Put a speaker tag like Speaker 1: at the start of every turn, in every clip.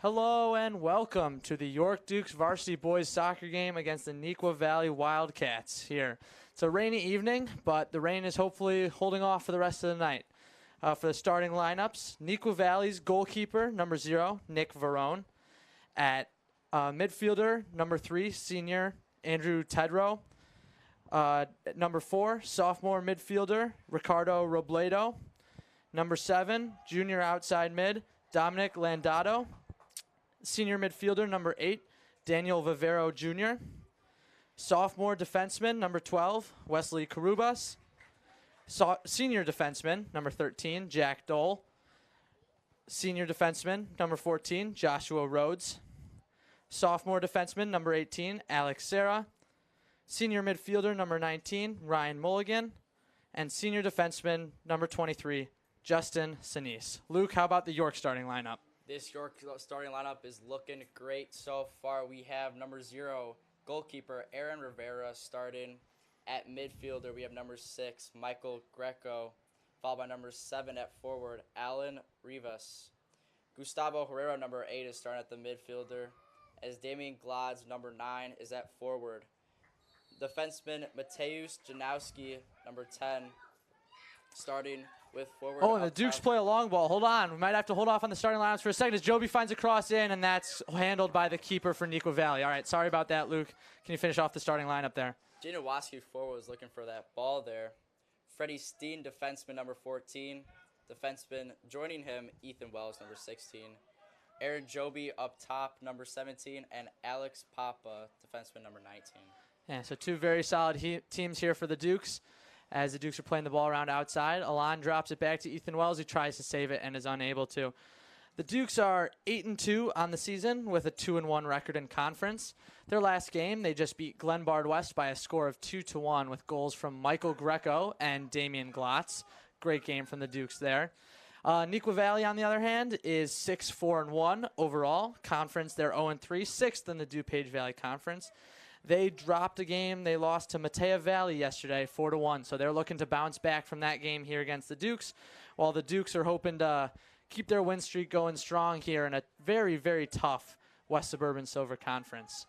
Speaker 1: Hello and welcome to the York Dukes varsity boys soccer game against the Nequa Valley Wildcats here. It's a rainy evening, but the rain is hopefully holding off for the rest of the night. For the starting lineups, Nequa Valley's goalkeeper, number 0, Nick Varone. At midfielder, number 3, senior Andrew Tedrow. Number 4, sophomore midfielder, Ricardo Robledo. Number 7, junior outside mid, Dominic Landato. Senior midfielder, number 8, Daniel Vivero Jr. Sophomore defenseman, number 12, Wesley Carubas. Senior defenseman, number 13, Jack Dole. Senior defenseman, number 14, Joshua Rhodes. Sophomore defenseman, number 18, Alex Serra. Senior midfielder, number 19, Ryan Mulligan. And senior defenseman, number 23, Justin Sinise. Luke, how about the York starting lineup?
Speaker 2: This York starting lineup is looking great so far. We have number 0, goalkeeper Aaron Rivera starting. At midfielder, we have number 6, Michael Greco, followed by number 7 at forward, Alan Rivas. Gustavo Herrera, number 8, is starting at the midfielder, as Damian Glodz, number 9, is at forward. Defenseman Mateusz Janowski, number 10, starting with forward.
Speaker 1: Oh, and the Dukes play a long ball. Hold on. We might have to hold off on the starting lineups for a second as Joby finds a cross in, and that's handled by the keeper for Nequa Valley. All right, sorry about that, Luke. Can you finish off the starting lineup there?
Speaker 2: Janowski forward was looking for that ball there. Freddie Steen, defenseman, number 14. Defenseman joining him, Ethan Wells, number 16. Aaron Joby up top, number 17. And Alex Papa, defenseman, number 19.
Speaker 1: Yeah, so two very solid teams here for the Dukes. As the Dukes are playing the ball around outside, Alon drops it back to Ethan Wells, who tries to save it and is unable to. The Dukes are 8-2 on the season with a 2-1 record in conference. Their last game, they just beat Glenbard West by a score of 2-1 with goals from Michael Greco and Damian Glotz. Great game from the Dukes there. Nequa Valley, on the other hand, is 6-4-1 overall. Conference, they're 0-3, 6th in the DuPage Valley Conference. They dropped a game. They lost to Matea Valley yesterday, 4-1. So they're looking to bounce back from that game here against the Dukes, while the Dukes are hoping to keep their win streak going strong here in a very, very tough West Suburban Silver Conference.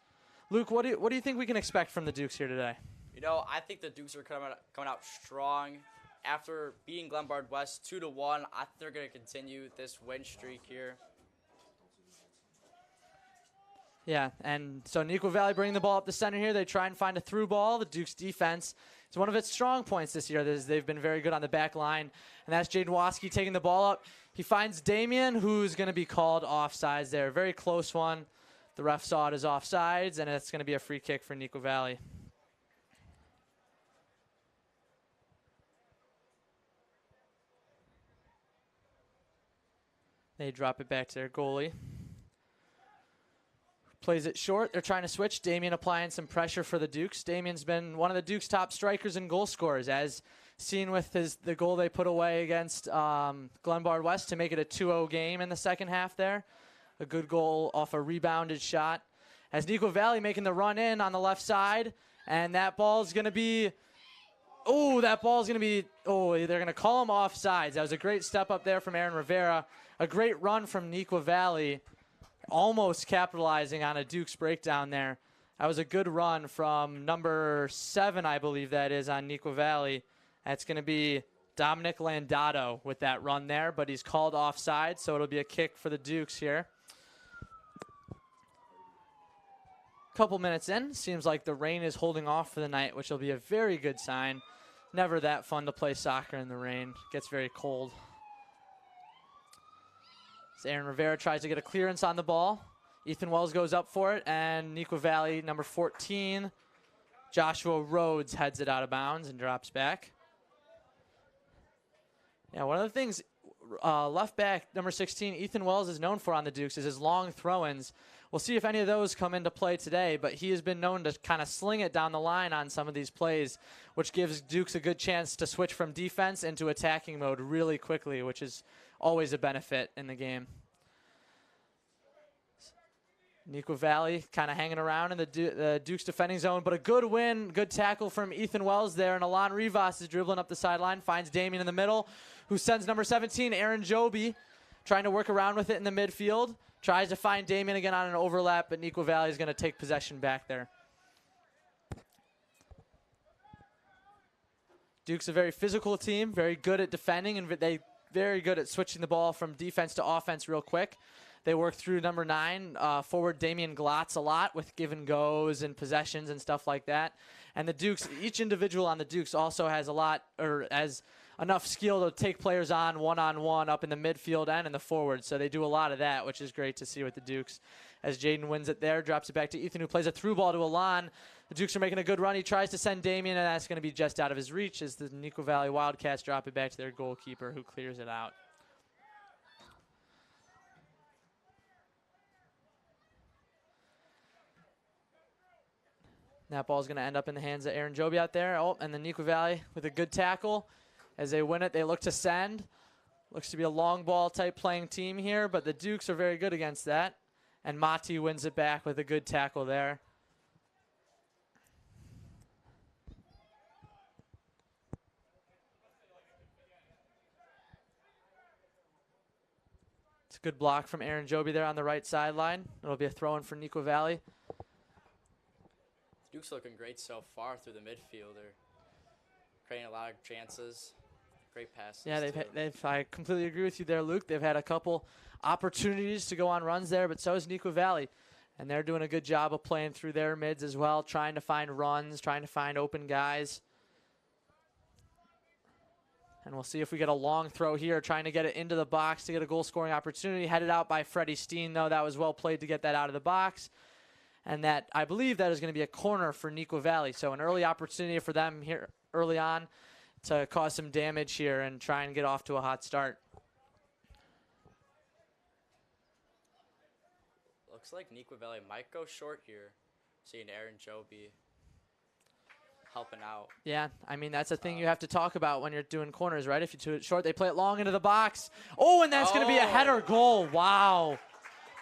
Speaker 1: Luke, what do you think we can expect from the Dukes here today?
Speaker 2: You know, I think the Dukes are coming out strong. After beating Glenbard West 2-1, I think they're going to continue this win streak here.
Speaker 1: Yeah, and so Nequa Valley bringing the ball up the center here. They try and find a through ball. The Dukes' defense is one of its strong points this year. They've been very good on the back line. And that's Jaden Waski taking the ball up. He finds Damian, who's going to be called offsides there. Very close one. The ref saw it as offsides, and it's going to be a free kick for Nequa Valley. They drop it back to their goalie. Plays it short. They're trying to switch. Damian applying some pressure for the Dukes. Damian's been one of the Dukes' top strikers and goal scorers, as seen with the goal they put away against Glenbard West to make it a 2-0 game in the second half there. A good goal off a rebounded shot. As Nequa Valley making the run in on the left side, and that ball's going to be, they're going to call him offsides. That was a great step up there from Aaron Rivera. A great run from Nequa Valley, almost capitalizing on a Dukes breakdown there. That was a good run from number 7, I believe that is, on Nequa Valley. That's going to be Dominic Landato with that run there, but he's called offside, so it'll be a kick for the Dukes here. Couple minutes in, seems like the rain is holding off for the night, which will be a very good sign. Never that fun to play soccer in the rain. It gets very cold. So Aaron Rivera tries to get a clearance on the ball. Ethan Wells goes up for it, and Nequa Valley, number 14, Joshua Rhodes heads it out of bounds and drops back. Yeah, one of the things left back, number 16, Ethan Wells is known for on the Dukes is his long throw-ins. We'll see if any of those come into play today, but he has been known to kind of sling it down the line on some of these plays, which gives Dukes a good chance to switch from defense into attacking mode really quickly, which is always a benefit in the game. Nequa Valley kind of hanging around in the Dukes defending zone, but a good win, good tackle from Ethan Wells there, and Alon Rivas is dribbling up the sideline, finds Damian in the middle, who sends number 17, Aaron Joby, trying to work around with it in the midfield. Tries to find Damien again on an overlap, but Nequa Valley is going to take possession back there. Duke's a very physical team, very good at defending, and they very good at switching the ball from defense to offense real quick. They work through number 9, forward Damian Glotz a lot with give and goes and possessions and stuff like that. And the Dukes, each individual on the Dukes also has a lot, or has enough skill to take players on one-on-one up in the midfield and in the forward. So they do a lot of that, which is great to see with the Dukes. As Jaden wins it there, drops it back to Ethan, who plays a through ball to Alon. The Dukes are making a good run. He tries to send Damien, and that's going to be just out of his reach as the Nequa Valley Wildcats drop it back to their goalkeeper, who clears it out. That ball is going to end up in the hands of Aaron Joby out there. Oh, and the Nequa Valley with a good tackle. As they win it, they look to send. Looks to be a long ball type playing team here, but the Dukes are very good against that. And Mati wins it back with a good tackle there. It's a good block from Aaron Joby there on the right sideline. It'll be a throw-in for Nequa Valley.
Speaker 2: Duke's looking great so far through the midfield. They're creating a lot of chances. Great passes.
Speaker 1: Yeah, I completely agree with you there, Luke. They've had a couple opportunities to go on runs there, but so has Nequa Valley. And they're doing a good job of playing through their mids as well, trying to find runs, trying to find open guys. And we'll see if we get a long throw here, trying to get it into the box to get a goal-scoring opportunity. Headed out by Freddie Steen, though. That was well played to get that out of the box. And that, I believe that is going to be a corner for Nequa Valley. So an early opportunity for them here early on to cause some damage here and try and get off to a hot start.
Speaker 2: Looks like Nequa Valley might go short here. Seeing Aaron Joby helping out.
Speaker 1: Yeah, I mean, that's a thing you have to talk about when you're doing corners, right? If you do it short, they play it long into the box. Oh, and that's going to be a header goal. Wow.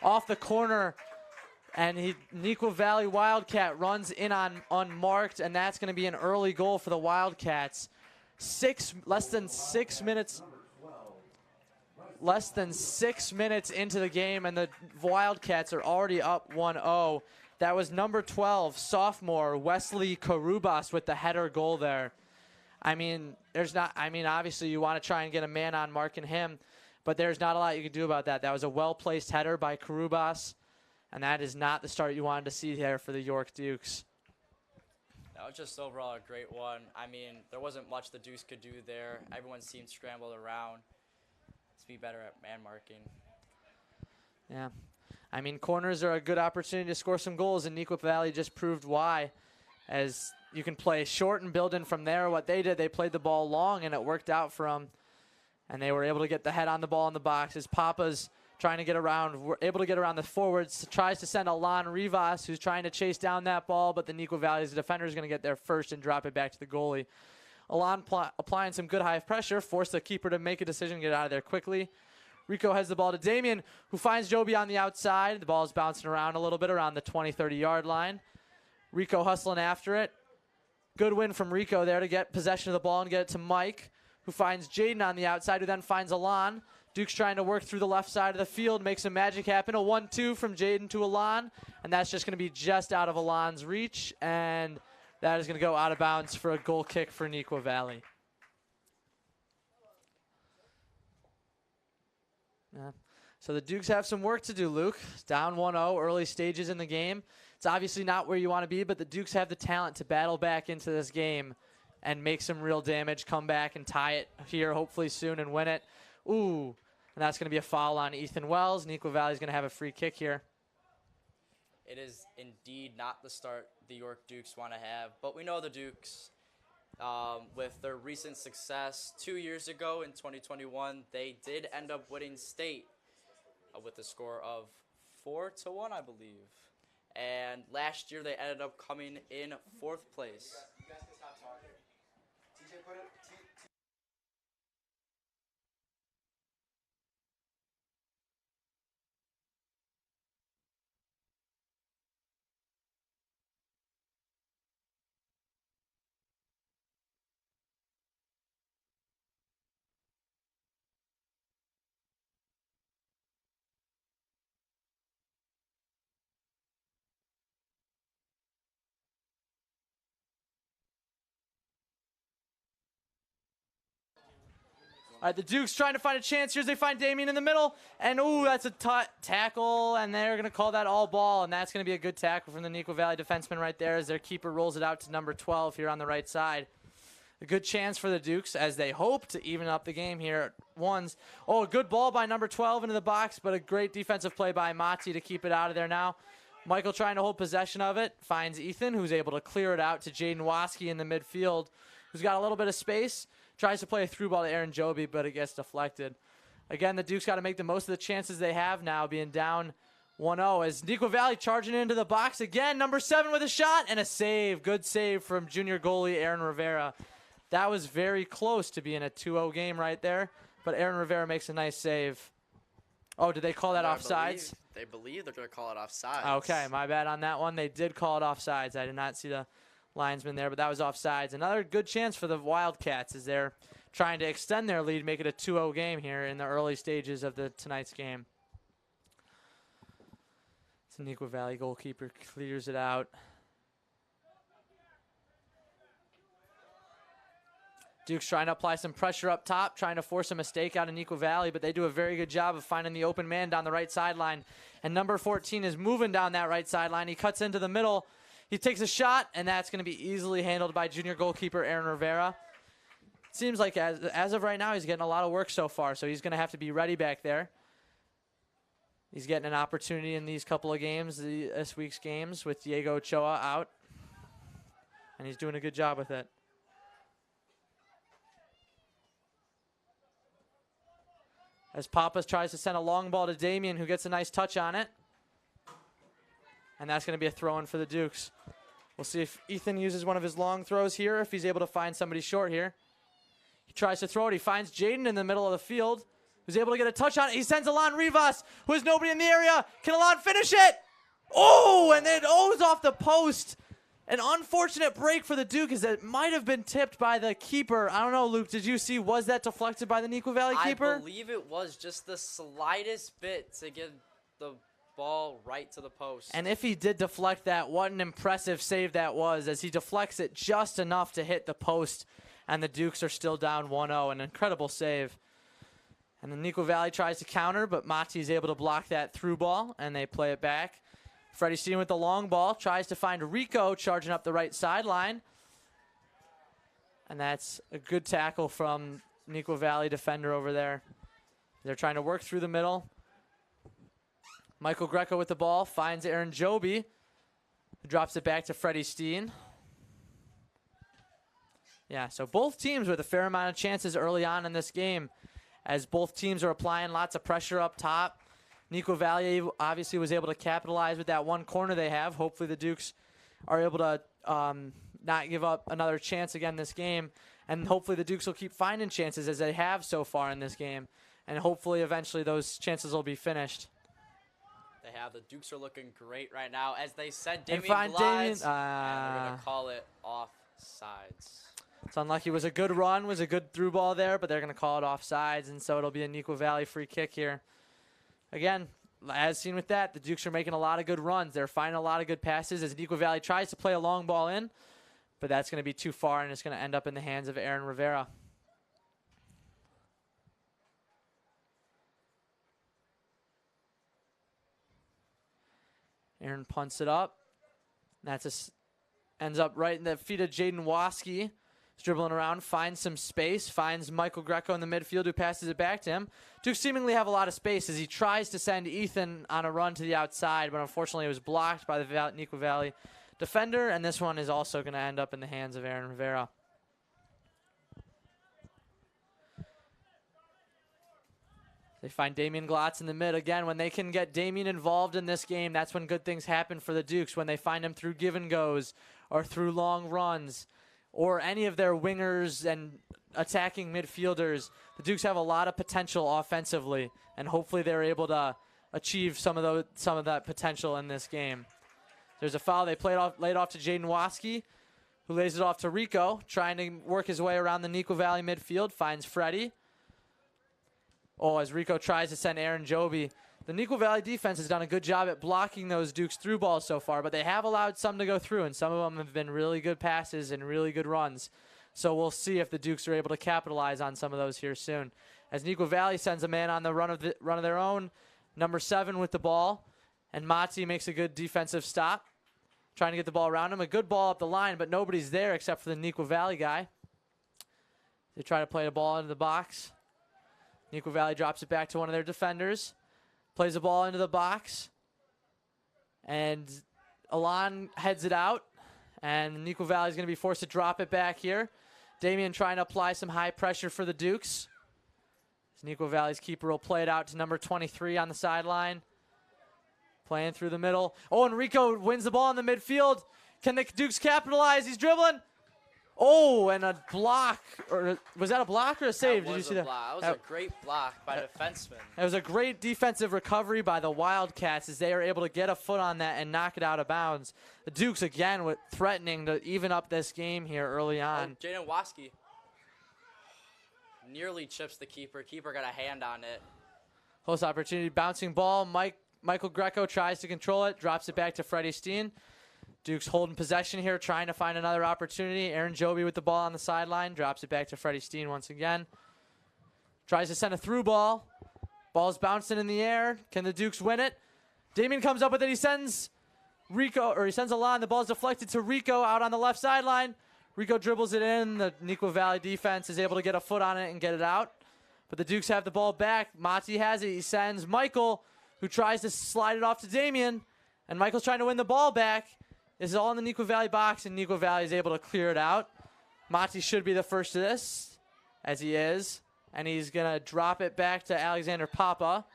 Speaker 1: Off the corner. And Nequa Valley Wildcat runs in on unmarked, and that's going to be an early goal for the Wildcats. Less than 6 minutes into the game, and the Wildcats are already up 1-0. That was number 12, sophomore Wesley Karubas with the header goal there. I mean, obviously you want to try and get a man on marking him, but there's not a lot you can do about that. That was a well-placed header by Karubas. And that is not the start you wanted to see there for the York Dukes.
Speaker 2: That was just overall a great one. I mean, there wasn't much the Dukes could do there. Everyone seemed scrambled around to be better at man marking.
Speaker 1: Yeah. I mean, corners are a good opportunity to score some goals, and Nequa Valley just proved why. As you can play short and build in from there. What they did, they played the ball long, and it worked out for them. And they were able to get the head on the ball in the box as Papa's trying to get around, we're able to get around the forwards, tries to send Alon Rivas, who's trying to chase down that ball, but the Nequa Valley's defender is going to get there first and drop it back to the goalie. Alon applying some good high pressure, forced the keeper to make a decision, get out of there quickly. Rico has the ball to Damien, who finds Joby on the outside. The ball is bouncing around a little bit around the 20, 30-yard line. Rico hustling after it. Good win from Rico there to get possession of the ball and get it to Mike, who finds Jaden on the outside, who then finds Alon. Duke's trying to work through the left side of the field, make some magic happen. A 1-2 from Jaden to Alon, and that's just going to be just out of Alon's reach, and that is going to go out of bounds for a goal kick for Nequa Valley. Yeah. So the Dukes have some work to do, Luke. Down 1-0, early stages in the game. It's obviously not where you want to be, but the Dukes have the talent to battle back into this game and make some real damage, come back and tie it here hopefully soon and win it. Ooh. And that's going to be a foul on Ethan Wells. Nequa Valley's going to have a free kick here.
Speaker 2: It is indeed not the start the York Dukes want to have, but we know the Dukes, with their recent success 2 years ago in 2021, they did end up winning state with a score of 4-1, I believe. And last year they ended up coming in 4th place.
Speaker 3: You guys can stop talking. TJ, put it.
Speaker 1: All right, the Dukes trying to find a chance. Here's they find Damien in the middle. And, ooh, that's a tackle. And they're going to call that all ball. And that's going to be a good tackle from the Nequa Valley defenseman right there as their keeper rolls it out to number 12 here on the right side. A good chance for the Dukes as they hope to even up the game here at ones. Oh, a good ball by number 12 into the box, but a great defensive play by Mati to keep it out of there now. Michael trying to hold possession of it. Finds Ethan, who's able to clear it out to Jaden Waski in the midfield, who's got a little bit of space. Tries to play a through ball to Aaron Joby, but it gets deflected. Again, the Dukes got to make the most of the chances they have now, being down 1-0. As Nequa Valley charging into the box again. Number 7 with a shot and a save. Good save from junior goalie Aaron Rivera. That was very close to being a 2-0 game right there, but Aaron Rivera makes a nice save. Oh, did they call that offsides?
Speaker 2: They believe they're going to call it offsides.
Speaker 1: Okay, my bad on that one. They did call it offsides. I did not see the linesman there, but that was offsides. Another good chance for the Wildcats as they're trying to extend their lead, make it a 2-0 game here in the early stages of tonight's game. The Nequa Valley goalkeeper clears it out. Dukes trying to apply some pressure up top, trying to force a mistake out of Nequa Valley, but they do a very good job of finding the open man down the right sideline. And number 14 is moving down that right sideline. He cuts into the middle. He takes a shot, and that's going to be easily handled by junior goalkeeper Aaron Rivera. Seems like as of right now, he's getting a lot of work so far, so he's going to have to be ready back there. He's getting an opportunity in these couple of games, this week's games, with Diego Ochoa out. And he's doing a good job with it. As Papas tries to send a long ball to Damien, who gets a nice touch on it. And that's going to be a throw-in for the Dukes. We'll see if Ethan uses one of his long throws here, if he's able to find somebody short here. He tries to throw it. He finds Jaden in the middle of the field, who's able to get a touch on it. He sends Alon Rivas, who has nobody in the area. Can Alon finish it? Oh, and it O's off the post. An unfortunate break for the Duke as it might have been tipped by the keeper. I don't know, Luke, did you see, was that deflected by the Nequa Valley keeper?
Speaker 2: I believe it was just the slightest bit to get the ball right to the post.
Speaker 1: And if he did deflect that, what an impressive save that was, as he deflects it just enough to hit the post, and the Dukes are still down 1-0. An incredible save. And the Nequa Valley tries to counter, but Mati is able to block that through ball, and they play it back. Freddie Steen with the long ball, tries to find Rico charging up the right sideline. And that's a good tackle from Nequa Valley defender over there. They're trying to work through the middle. Michael Greco with the ball, finds Aaron Joby, who drops it back to Freddie Steen. Yeah, so both teams with a fair amount of chances early on in this game, as both teams are applying lots of pressure up top. Nequa Valley obviously was able to capitalize with that one corner they have. Hopefully the Dukes are able to not give up another chance again this game. And hopefully the Dukes will keep finding chances as they have so far in this game. And hopefully eventually those chances will be finished.
Speaker 2: They have. The Dukes are looking great right now as they send
Speaker 1: And
Speaker 2: Damien glides,
Speaker 1: Damien,
Speaker 2: and they're going to call it offsides.
Speaker 1: It's unlucky. It was a good run, was a good through ball there, but they're going to call it offsides, and so it'll be a Nequa Valley free kick here. Again, as seen with that, the Dukes are making a lot of good runs. They're finding a lot of good passes as Nequa Valley tries to play a long ball in, but that's going to be too far, and it's going to end up in the hands of Aaron Rivera. Aaron punts it up. Ends up right in the feet of Jaden Waski. He's dribbling around, finds some space, finds Michael Greco in the midfield who passes it back to him. Dukes seemingly have a lot of space as he tries to send Ethan on a run to the outside, but unfortunately it was blocked by the Nequa Valley defender, and this one is also going to end up in the hands of Aaron Rivera. They find Damien Glotz in the mid. Again, when they can get Damien involved in this game, that's when good things happen for the Dukes, when they find him through give and goes or through long runs or any of their wingers and attacking midfielders. The Dukes have a lot of potential offensively, and hopefully they're able to achieve some of that potential in this game. There's a foul. They laid off to Jaden Waski, who lays it off to Rico, trying to work his way around the Nequa Valley midfield, finds Freddie. Oh, as Rico tries to send Aaron Joby. The Nequa Valley defense has done a good job at blocking those Dukes through balls so far, but they have allowed some to go through, and some of them have been really good passes and really good runs. So we'll see if the Dukes are able to capitalize on some of those here soon. as Nequa Valley sends a man on the run of their own. Number 7 with the ball, and Mati makes a good defensive stop, trying to get the ball around him. A good ball up the line, but nobody's there except for the Nequa Valley guy. They try to play the ball into the box. Nequa Valley drops it back to one of their defenders, plays the ball into the box, and Alon heads it out, and Nequa Valley is going to be forced to drop it back here. Damian trying to apply some high pressure for the Dukes. Nequa Valley's keeper will play it out to number 23 on the sideline. Playing through the middle. Oh, and Rico wins the ball in the midfield. Can the Dukes capitalize? He's dribbling. Oh, and a block. Or was that a block or a save? Did you see that?
Speaker 2: That was a great block by the defenseman.
Speaker 1: It was a great defensive recovery by the Wildcats as they are able to get a foot on that and knock it out of bounds. The Dukes, again, with threatening to even up this game here early on.
Speaker 2: Jaden Waski nearly chips the keeper. Keeper got a hand on it.
Speaker 1: Close opportunity. Bouncing ball. Michael Greco tries to control it. Drops it back to Freddie Steen. Dukes holding possession here, trying to find another opportunity. Aaron Joby with the ball on the sideline. Drops it back to Freddie Steen once again. Tries to send a through ball. Ball's bouncing in the air. Can the Dukes win it? Damien comes up with it. He sends Alon. The ball's deflected to Rico out on the left sideline. Rico dribbles it in. The Nequa Valley defense is able to get a foot on it and get it out. But the Dukes have the ball back. Mati has it. He sends Michael, who tries to slide it off to Damien. And Michael's trying to win the ball back. This is all in the Nequa Valley box, and Nequa Valley is able to clear it out. Mati should be the first to this, as he is. And he's going to drop it back to Alexander Papa.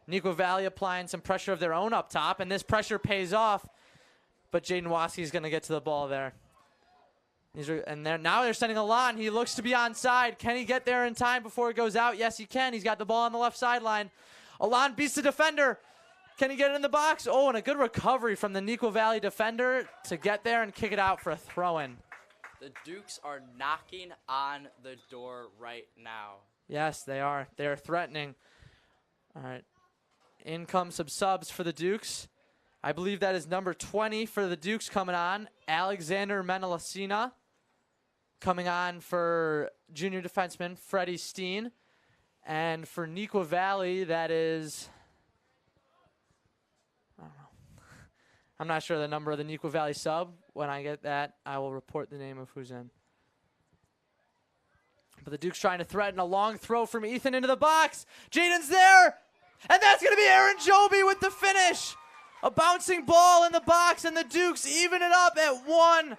Speaker 1: Nequa Valley applying some pressure of their own up top, and this pressure pays off. But Jaden Waski is going to get to the ball there. Now they're sending Alon. He looks to be onside. Can he get there in time before it goes out? Yes, he can. He's got the ball on the left sideline. Alon beats the defender. Can he get it in the box? Oh, and a good recovery from the Nequa Valley defender to get there and kick it out for a throw-in.
Speaker 2: The Dukes are knocking on the door right now.
Speaker 1: Yes, they are. They are threatening. All right. In come some subs for the Dukes. I believe that is number 20 for the Dukes coming on. Alexander Menelasina coming on for junior defenseman Freddie Steen. And for Nequa Valley, that is... I don't know. I'm not sure the number of the Nequa Valley sub. When I get that, I will report the name of who's in. But the Dukes trying to threaten a long throw from Ethan into the box. Jaden's there! And that's going to be Aaron Joby with the finish! A bouncing ball in the box, and the Dukes even it up at 1.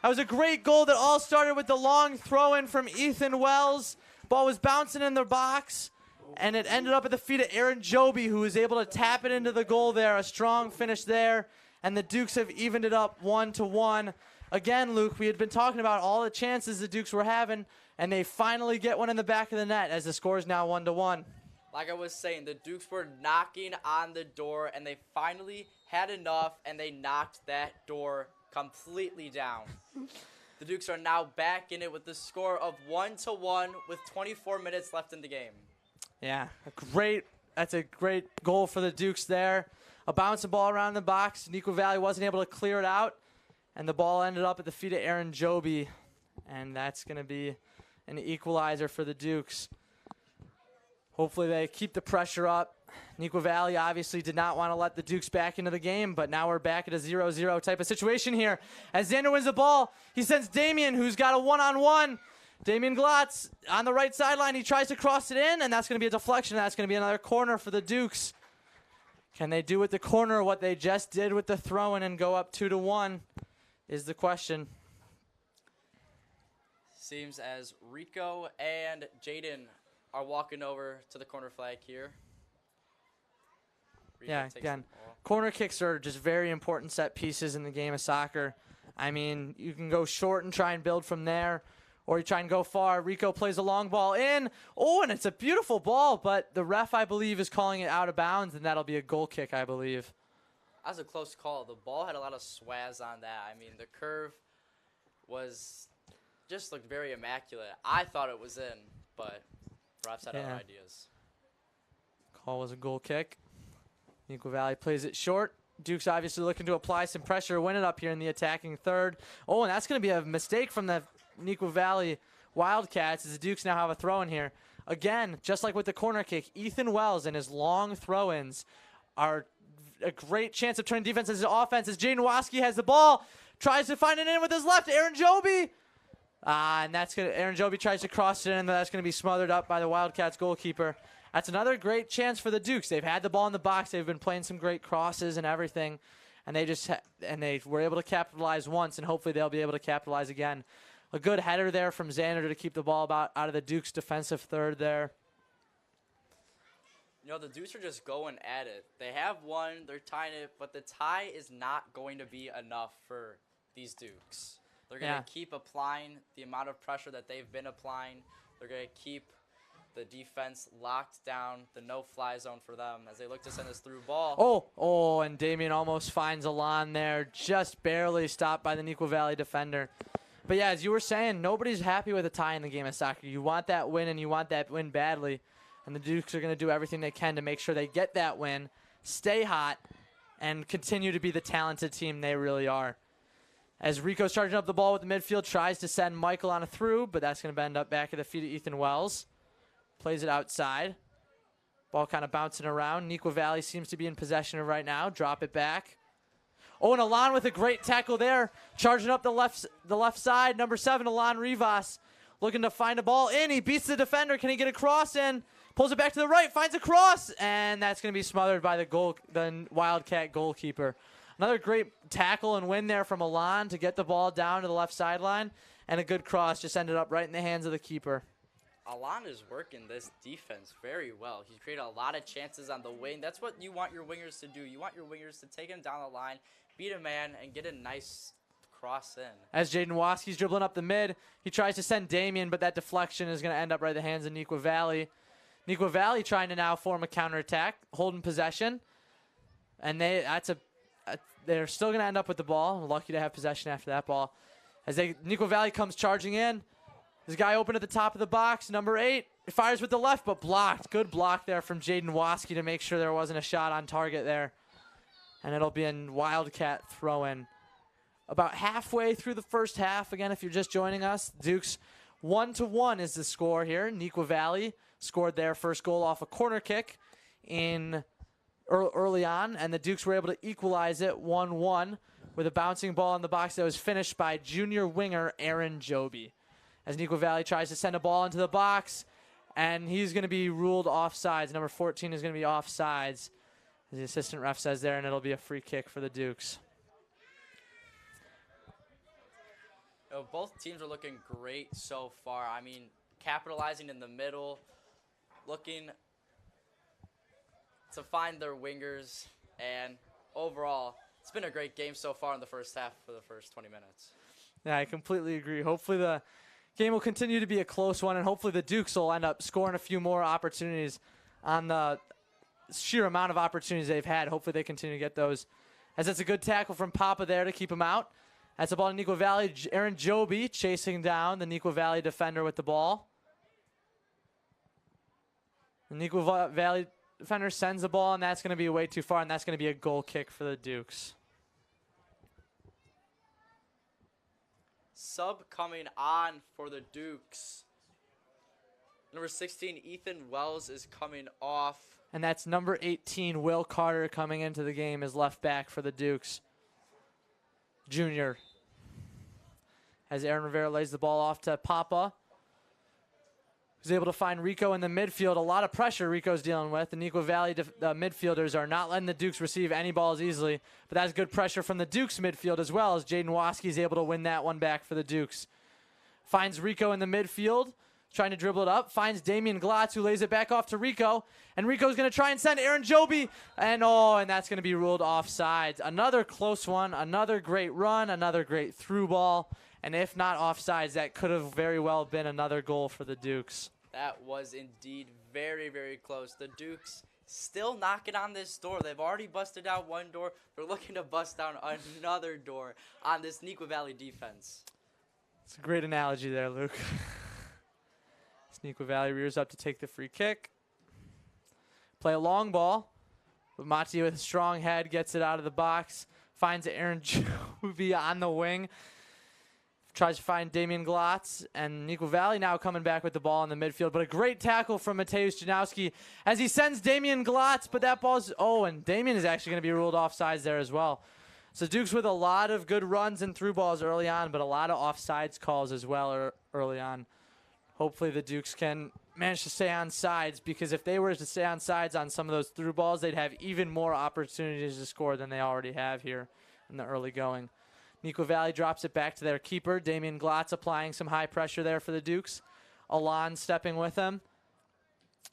Speaker 1: That was a great goal that all started with the long throw-in from Ethan Wells. Ball was bouncing in the box, and it ended up at the feet of Aaron Joby, who was able to tap it into the goal there. A strong finish there, and the Dukes have evened it up 1-1. Again, Luke, we had been talking about all the chances the Dukes were having, and they finally get one in the back of the net as the score is now 1-1.
Speaker 2: Like I was saying, the Dukes were knocking on the door, and they finally had enough, and they knocked that door completely down. The Dukes are now back in it with the score of 1-1 with 24 minutes left in the game.
Speaker 1: Yeah, that's a great goal for the Dukes there. A bouncing ball around the box. Nequa Valley wasn't able to clear it out, and the ball ended up at the feet of Aaron Joby, and that's going to be an equalizer for the Dukes. Hopefully they keep the pressure up. Nequa Valley obviously did not want to let the Dukes back into the game, but now we're back at a 0-0 type of situation here. As Xander wins the ball, he sends Damien, who's got a one-on-one. Damien Glotz on the right sideline. He tries to cross it in, and that's going to be a deflection. That's going to be another corner for the Dukes. Can they do with the corner what they just did with the throw-in and go up 2-1 is the question.
Speaker 2: Seems as Rico and Jaden are walking over to the corner flag here. Rico
Speaker 1: Yeah, again, corner kicks are just very important set pieces in the game of soccer. I mean, you can go short and try and build from there, or you try and go far. Rico plays a long ball in. Oh, and it's a beautiful ball, but the ref, I believe, is calling it out of bounds, and that'll be a goal kick, I believe.
Speaker 2: That was a close call. The ball had a lot of swaz on that. I mean, the curve just looked very immaculate. I thought it was in, but refs had other ideas.
Speaker 1: Call was a goal kick. Nequa Valley plays it short. Duke's obviously looking to apply some pressure, win it up here in the attacking third. Oh, and that's going to be a mistake from the Nequa Valley Wildcats as the Dukes now have a throw in here. Again, just like with the corner kick, Ethan Wells and his long throw-ins are a great chance of turning defense into offense as Jaden Waski has the ball, tries to find it in with his left. Aaron Joby. And that's gonna. Aaron Joby tries to cross it in, and that's going to be smothered up by the Wildcats goalkeeper. That's another great chance for the Dukes. They've had the ball in the box. They've been playing some great crosses and everything, and they were able to capitalize once, and hopefully they'll be able to capitalize again. A good header there from Xander to keep the ball out of the Dukes' defensive third there.
Speaker 2: You know, the Dukes are just going at it. They have won, they're tying it, but the tie is not going to be enough for these Dukes. They're going to keep applying the amount of pressure that they've been applying. They're going to keep the defense locked down, the no-fly zone for them as they look to send this through ball.
Speaker 1: Oh, and Damien almost finds Alon there, just barely stopped by the Nequa Valley defender. But yeah, as you were saying, nobody's happy with a tie in the game of soccer. You want that win, and you want that win badly. And the Dukes are going to do everything they can to make sure they get that win, stay hot, and continue to be the talented team they really are. As Rico's charging up the ball with the midfield, tries to send Michael on a through, but that's going to bend up back at the feet of Ethan Wells. Plays it outside. Ball kind of bouncing around. Nequa Valley seems to be in possession of right now. Drop it back. Oh, and Alon with a great tackle there. Charging up the left side. Number 7, Alon Rivas, looking to find a ball in. He beats the defender. Can he get a cross in? Pulls it back to the right. Finds a cross. And that's going to be smothered by the Wildcat goalkeeper. Another great tackle and win there from Alon to get the ball down to the left sideline. And a good cross just ended up right in the hands of the keeper.
Speaker 2: Alon is working this defense very well. He's created a lot of chances on the wing. That's what you want your wingers to do. You want your wingers to take him down the line, beat a man, and get a nice cross in.
Speaker 1: As Jaden Waski's dribbling up the mid, he tries to send Damien, but that deflection is going to end up right in the hands of Nequa Valley. Nequa Valley trying to now form a counterattack, holding possession. And they're still going to end up with the ball. Lucky to have possession after that ball. As Nequa Valley comes charging in. This guy open at the top of the box, number 8. He fires with the left, but blocked. Good block there from Jaden Waski to make sure there wasn't a shot on target there. And it'll be a Wildcat throw-in. About halfway through the first half, again, if you're just joining us, Dukes 1-1 is the score here. Nequa Valley scored their first goal off a corner kick early on, and the Dukes were able to equalize it 1-1 with a bouncing ball in the box that was finished by junior winger Aaron Joby. As Nequa Valley tries to send a ball into the box, and he's going to be ruled offsides. Number 14 is going to be offsides, as the assistant ref says there, and it'll be a free kick for the Dukes.
Speaker 2: You know, both teams are looking great so far. I mean, capitalizing in the middle, looking to find their wingers, and overall, it's been a great game so far in the first half for the first 20 minutes.
Speaker 1: Yeah, I completely agree. Hopefully the game will continue to be a close one, and hopefully the Dukes will end up scoring a few more opportunities on the sheer amount of opportunities they've had. Hopefully they continue to get those. As it's a good tackle from Papa there to keep him out. That's the ball to Nequa Valley. Aaron Joby chasing down the Nequa Valley defender with the ball. The Nequa Valley defender sends the ball, and that's going to be way too far, and that's going to be a goal kick for the Dukes.
Speaker 2: Sub coming on for the Dukes. Number 16, Ethan Wells is coming off.
Speaker 1: And that's number 18, Will Carter, coming into the game as left back for the Dukes. Junior. As Aaron Rivera lays the ball off to Papa, who's able to find Rico in the midfield. A lot of pressure Rico's dealing with. The Nequa Valley midfielders are not letting the Dukes receive any balls easily. But that's good pressure from the Dukes midfield as well, as Jaden Waski is able to win that one back for the Dukes. Finds Rico in the midfield, trying to dribble it up. Finds Damian Glotz, who lays it back off to Rico. And Rico's going to try and send Aaron Joby. And that's going to be ruled offsides. Another close one, another great run, another great through ball. And if not offsides, that could have very well been another goal for the Dukes.
Speaker 2: That was indeed very, very close. The Dukes still knocking on this door. They've already busted out one door. They're looking to bust down another door on this Nequa Valley defense.
Speaker 1: It's a great analogy there, Luke. Nequa Valley rears up to take the free kick. Play a long ball, but Mati with a strong head gets it out of the box. Finds Aaron Joby on the wing. tries to find Damian Glotz, and Nequa Valley now coming back with the ball in the midfield. But a great tackle from Mateusz Janowski as he sends Damian Glotz, but that ball's, and Damian is actually going to be ruled offsides there as well. So Dukes with a lot of good runs and through balls early on, but a lot of offsides calls as well early on. Hopefully the Dukes can manage to stay on sides, because if they were to stay on sides on some of those through balls, they'd have even more opportunities to score than they already have here in the early going. Nequa Valley drops it back to their keeper. Damian Glotz applying some high pressure there for the Dukes. Alon stepping with him.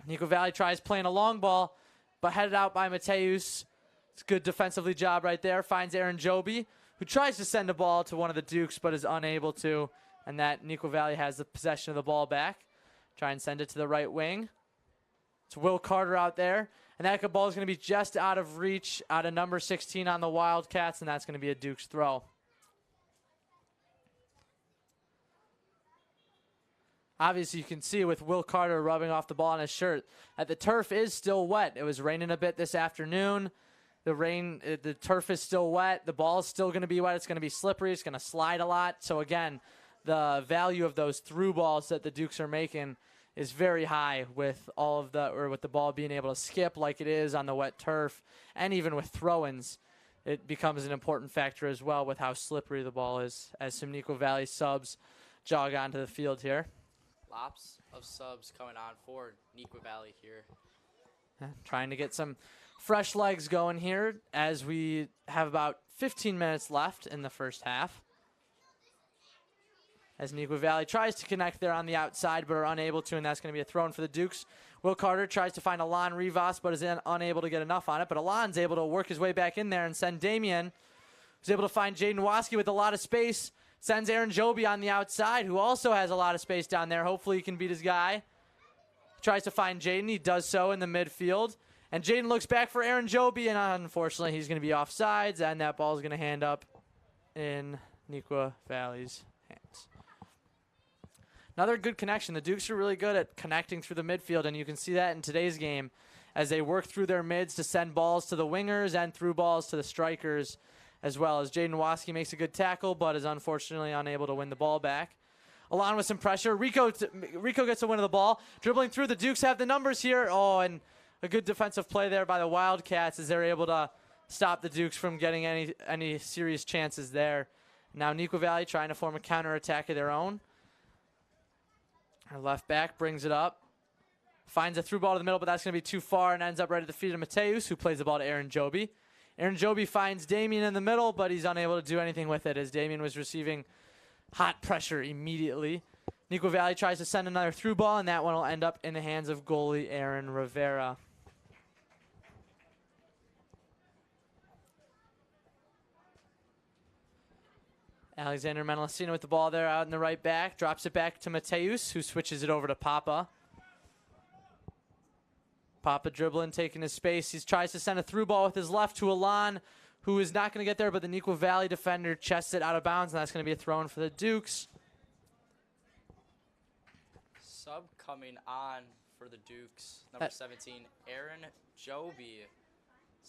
Speaker 1: Nequa Valley tries playing a long ball, but headed out by Mateusz. It's a good defensively job right there. Finds Aaron Joby, who tries to send a ball to one of the Dukes, but is unable to. And that Nequa Valley has the possession of the ball back. Try and send it to the right wing. It's Will Carter out there. And that ball is going to be just out of reach, out of number 16 on the Wildcats, and that's going to be a Dukes throw. Obviously, you can see with Will Carter rubbing off the ball on his shirt that the turf is still wet. It was raining a bit this afternoon. The turf is still wet. The ball is still going to be wet. It's going to be slippery. It's going to slide a lot. So, again, the value of those through balls that the Dukes are making is very high with with the ball being able to skip like it is on the wet turf, and even with throw-ins, it becomes an important factor as well with how slippery the ball is as some Nequa Valley subs jog onto the field here.
Speaker 2: Lots of subs coming on for Nequa Valley here.
Speaker 1: Trying to get some fresh legs going here as we have about 15 minutes left in the first half. As Nequa Valley tries to connect there on the outside, but are unable to, and that's going to be a throw-in for the Dukes. Will Carter tries to find Alon Rivas, but is unable to get enough on it. But Alon's able to work his way back in there and send Damian, who's able to find Jaden Waski with a lot of space. Sends Aaron Joby on the outside, who also has a lot of space down there. Hopefully he can beat his guy. Tries to find Jaden. He does so in the midfield. And Jaden looks back for Aaron Joby, and unfortunately he's going to be offsides, and that ball is going to hand up in Nequa Valley's hands. Another good connection. The Dukes are really good at connecting through the midfield, and you can see that in today's game as they work through their mids to send balls to the wingers and through balls to the strikers, as well as Jaden Waski makes a good tackle, but is unfortunately unable to win the ball back. Alon with some pressure. Rico gets a win of the ball. Dribbling through, the Dukes have the numbers here. And a good defensive play there by the Wildcats as they're able to stop the Dukes from getting any serious chances there. Now Nequa Valley trying to form a counterattack of their own. Our left back brings it up. Finds a through ball to the middle, but that's going to be too far and ends up right at the feet of Mateusz, who plays the ball to Aaron Joby. Aaron Joby finds Damian in the middle, but he's unable to do anything with it as Damian was receiving hot pressure immediately. Nequa Valley tries to send another through ball, and that one will end up in the hands of goalie Aaron Rivera. Alexander Menelacino with the ball there out in the right back. Drops it back to Mateusz, who switches it over to Papa. Papa dribbling, taking his space. He tries to send a through ball with his left to Alon, who is not going to get there, but the Nequa Valley defender chests it out of bounds, and that's going to be a throw-in for the Dukes.
Speaker 2: Sub coming on for the Dukes. Number 17, Aaron Joby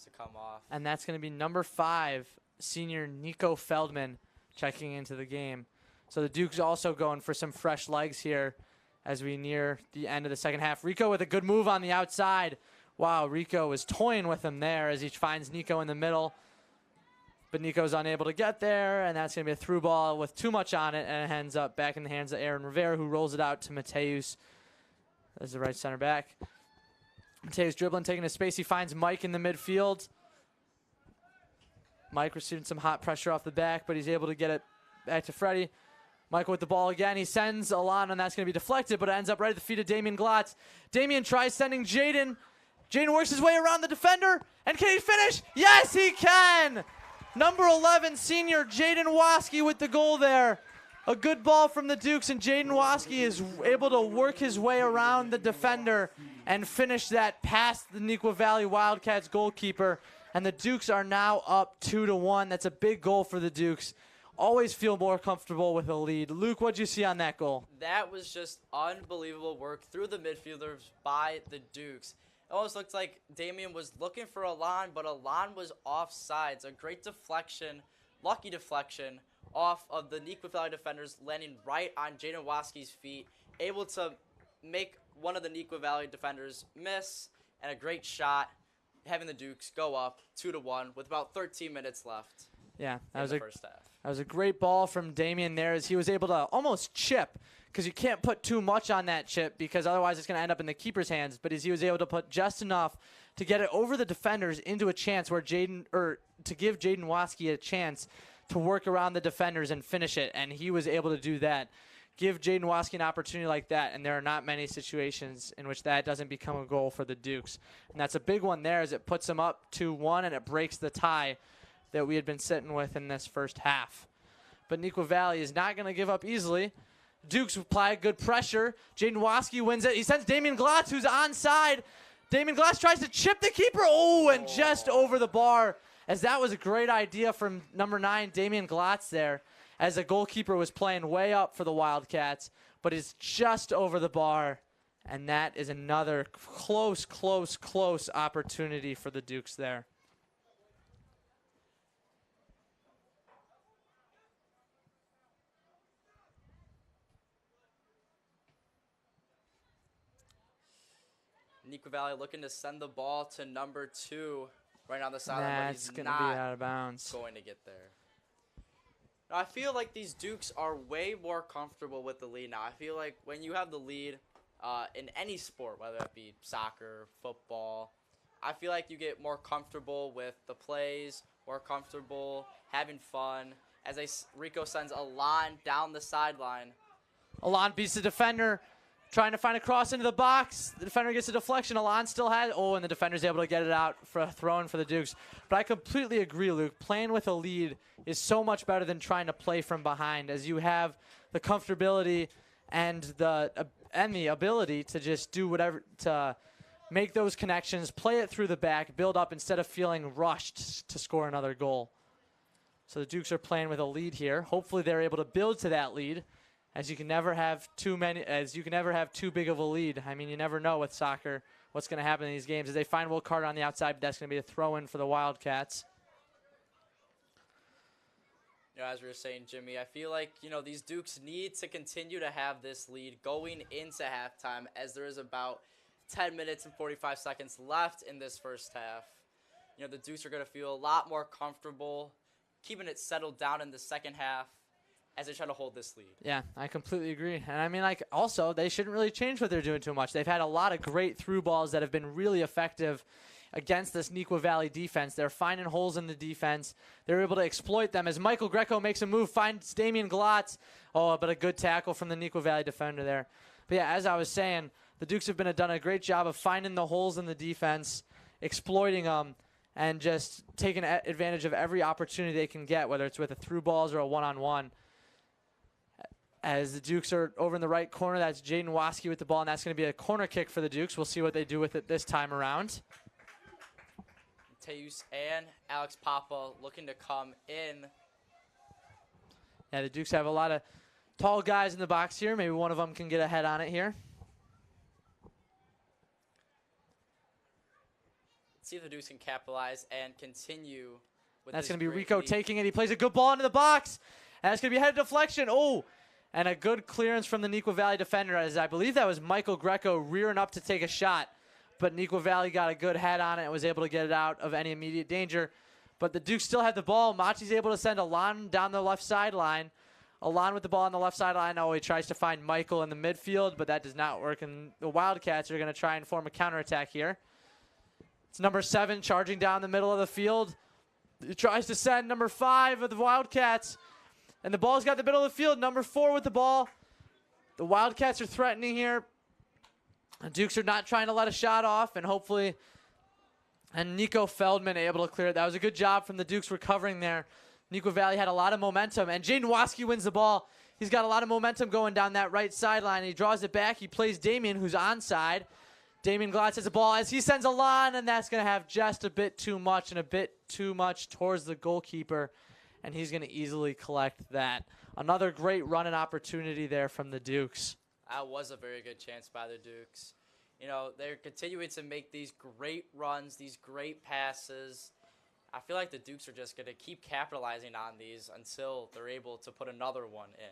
Speaker 2: to come off.
Speaker 1: And that's going to be number 5, senior Nico Feldman, checking into the game. So the Dukes also going for some fresh legs here as we near the end of the second half. Rico with a good move on the outside. Wow, Rico is toying with him there as he finds Nico in the middle. But Nico's unable to get there, and that's going to be a through ball with too much on it, and it ends up back in the hands of Aaron Rivera, who rolls it out to Mateusz as the right center back. Mateusz dribbling, taking his space. He finds Mike in the midfield. Mike receiving some hot pressure off the back, but he's able to get it back to Freddie. Michael with the ball again. He sends Alon, and that's going to be deflected, but it ends up right at the feet of Damian Glotz. Damian tries sending Jaden. Jaden works his way around the defender, and can he finish? Yes, he can! Number 11, senior Jaden Waski with the goal there. A good ball from the Dukes, and Jaden Waski is able to work his way around the defender and finish that past the Nequa Valley Wildcats goalkeeper. And the Dukes are now up 2-1. That's a big goal for the Dukes. Always feel more comfortable with a lead. Luke, what'd you see on that goal?
Speaker 2: That was just unbelievable work through the midfielders by the Dukes. It almost looked like Damian was looking for Alon, but Alon was offsides. A great deflection, lucky deflection, off of the Nequa Valley defenders, landing right on Jaden Waski's feet, able to make one of the Nequa Valley defenders miss, and a great shot, having the Dukes go up 2-1 with about 13 minutes left.
Speaker 1: Yeah,
Speaker 2: that was the first half.
Speaker 1: That was a great ball from Damian there as he was able to almost chip, because you can't put too much on that chip because otherwise it's going to end up in the keeper's hands. But as he was able to put just enough to get it over the defenders into a chance where to give Jaden Waski a chance to work around the defenders and finish it, and he was able to do that. Give Jaden Waski an opportunity like that, and there are not many situations in which that doesn't become a goal for the Dukes. And that's a big one there as it puts them up 2-1, and it breaks the tie that we had been sitting with in this first half. But Nequa Valley is not going to give up easily. Dukes apply good pressure. Jaden Waski wins it. He sends Damian Glotz, who's onside. Damian Glotz tries to chip the keeper. Oh, and just over the bar, as that was a great idea from number 9, Damian Glotz there, as the goalkeeper was playing way up for the Wildcats, but is just over the bar, and that is another close opportunity for the Dukes there.
Speaker 2: Nequa Valley looking to send the ball to number 2 right on the sideline, but he's
Speaker 1: going to be out of bounds.
Speaker 2: Going to get there. Now, I feel like these Dukes are way more comfortable with the lead now. I feel like when you have the lead in any sport, whether it be soccer, football, I feel like you get more comfortable with the plays, more comfortable having fun. As Rico sends Alon down the sideline.
Speaker 1: Alon beats the defender, trying to find a cross into the box. The defender gets a deflection. Alon still has it. Oh, and the defender's able to get it out for a throw-in for the Dukes. But I completely agree, Luke. Playing with a lead is so much better than trying to play from behind, as you have the comfortability and the ability to just do whatever to make those connections, play it through the back, build up instead of feeling rushed to score another goal. So the Dukes are playing with a lead here. Hopefully they're able to build to that lead, as you can never have too big of a lead. I mean, you never know with soccer what's going to happen in these games. As they find Will Carter on the outside, but that's going to be a throw-in for the Wildcats.
Speaker 2: You know, as we were saying, Jimmy, I feel like, these Dukes need to continue to have this lead going into halftime, as there is about 10 minutes and 45 seconds left in this first half. The Dukes are going to feel a lot more comfortable keeping it settled down in the second half as they try to hold this lead.
Speaker 1: Yeah, I completely agree. And I mean, also, they shouldn't really change what they're doing too much. They've had a lot of great through balls that have been really effective against this Nequa Valley defense. They're finding holes in the defense. They're able to exploit them as Michael Greco makes a move, finds Damian Glotz. Oh, but a good tackle from the Nequa Valley defender there. But yeah, as I was saying, the Dukes have done a great job of finding the holes in the defense, exploiting them, and just taking advantage of every opportunity they can get, whether it's with a through balls or a one-on-one. As the Dukes are over in the right corner, that's Jaden Waski with the ball, and that's going to be a corner kick for the Dukes. We'll see what they do with it this time around.
Speaker 2: Teus and Alex Papa looking to come in.
Speaker 1: Yeah, the Dukes have a lot of tall guys in the box here. Maybe one of them can get a head on it here.
Speaker 2: See if the Dukes can capitalize and continue with
Speaker 1: That's
Speaker 2: this
Speaker 1: going to be
Speaker 2: great
Speaker 1: Rico
Speaker 2: lead.
Speaker 1: taking it. He plays a good ball into the box. And that's going to be a head deflection. Oh, and a good clearance from the Nequa Valley defender, as I believe that was Michael Greco rearing up to take a shot. But Nequa Valley got a good head on it and was able to get it out of any immediate danger. But the Dukes still have the ball. Machi's able to send Alon down the left sideline. Alon with the ball on the left sideline. Oh, he tries to find Michael in the midfield, but that does not work. And the Wildcats are going to try and form a counterattack here. It's number 7 charging down the middle of the field. He tries to send number 5 of the Wildcats. And the ball's got the middle of the field. Number 4 with the ball. The Wildcats are threatening here. The Dukes are not trying to let a shot off. And hopefully, and Nico Feldman able to clear it. That was a good job from the Dukes recovering there. Nequa Valley had a lot of momentum. And Jaden Waski wins the ball. He's got a lot of momentum going down that right sideline. He draws it back. He plays Damian, who's onside. Damian Glotz has the ball as he sends Alon, and that's going to have just a bit too much and a bit too much towards the goalkeeper, and he's going to easily collect that. Another great running opportunity there from the Dukes.
Speaker 2: That was a very good chance by the Dukes. They're continuing to make these great runs, these great passes. I feel like the Dukes are just going to keep capitalizing on these until they're able to put another one in.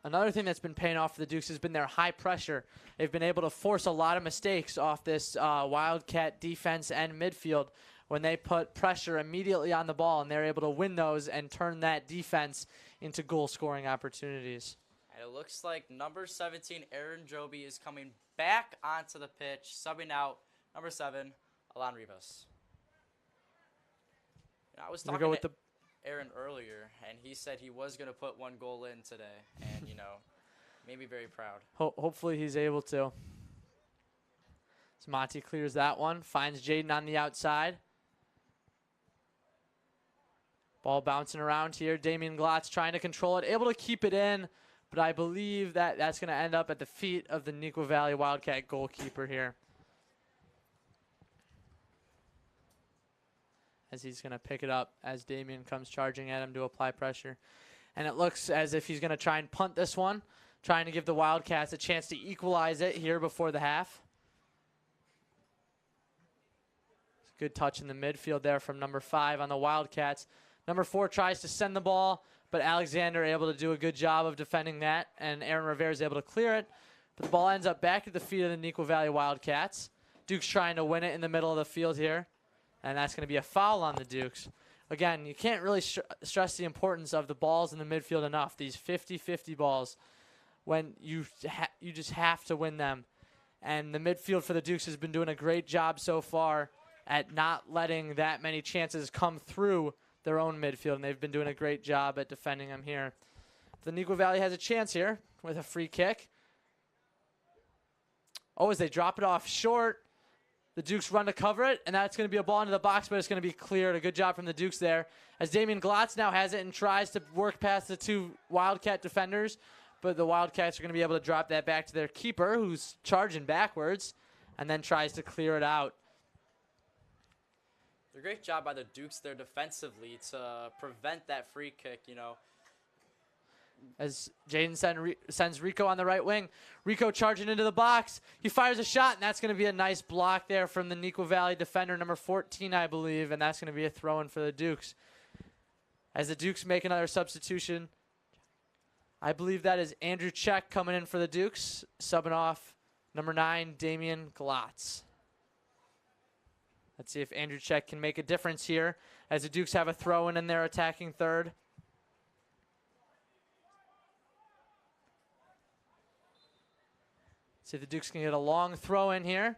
Speaker 1: Another thing that's been paying off for the Dukes has been their high pressure. They've been able to force a lot of mistakes off this Wildcat defense and midfield when they put pressure immediately on the ball, and they're able to win those and turn that defense into goal-scoring opportunities.
Speaker 2: And it looks like number 17, Aaron Joby, is coming back onto the pitch, subbing out number 7, Alon Rivas. I was talking to Aaron earlier, and he said he was going to put 1 goal in today, and, made me very proud.
Speaker 1: Hopefully he's able to. So Monty clears that one, finds Jaden on the outside. Ball bouncing around here. Damian Glotz trying to control it, able to keep it in, but I believe that that's going to end up at the feet of the Nequa Valley Wildcat goalkeeper here, as he's going to pick it up as Damian comes charging at him to apply pressure. And it looks as if he's going to try and punt this one, trying to give the Wildcats a chance to equalize it here before the half. Good touch in the midfield there from number 5 on the Wildcats. Number 4 tries to send the ball, but Alexander able to do a good job of defending that, and Aaron Rivera is able to clear it. But the ball ends up back at the feet of the Nequa Valley Wildcats. Duke's trying to win it in the middle of the field here, and that's going to be a foul on the Dukes. Again, you can't really stress the importance of the balls in the midfield enough. These 50-50 balls, when you just have to win them. And the midfield for the Dukes has been doing a great job so far at not letting that many chances come through their own midfield, and they've been doing a great job at defending them here. The Nequa Valley has a chance here with a free kick. Oh, as they drop it off short, the Dukes run to cover it, and that's going to be a ball into the box, but it's going to be cleared. A good job from the Dukes there, as Damian Glotz now has it and tries to work past the 2 Wildcat defenders, but the Wildcats are going to be able to drop that back to their keeper, who's charging backwards, and then tries to clear it out.
Speaker 2: A great job by the Dukes there defensively to prevent that free kick,
Speaker 1: As Jaden sends Rico on the right wing. Rico charging into the box. He fires a shot, and that's going to be a nice block there from the Nequa Valley defender, number 14, I believe, and that's going to be a throw-in for the Dukes. As the Dukes make another substitution, I believe that is Andrew Check coming in for the Dukes, subbing off number 9, Damian Glotz. Let's see if Andrew Check can make a difference here as the Dukes have a throw-in in their attacking third. See if the Dukes can get a long throw in here.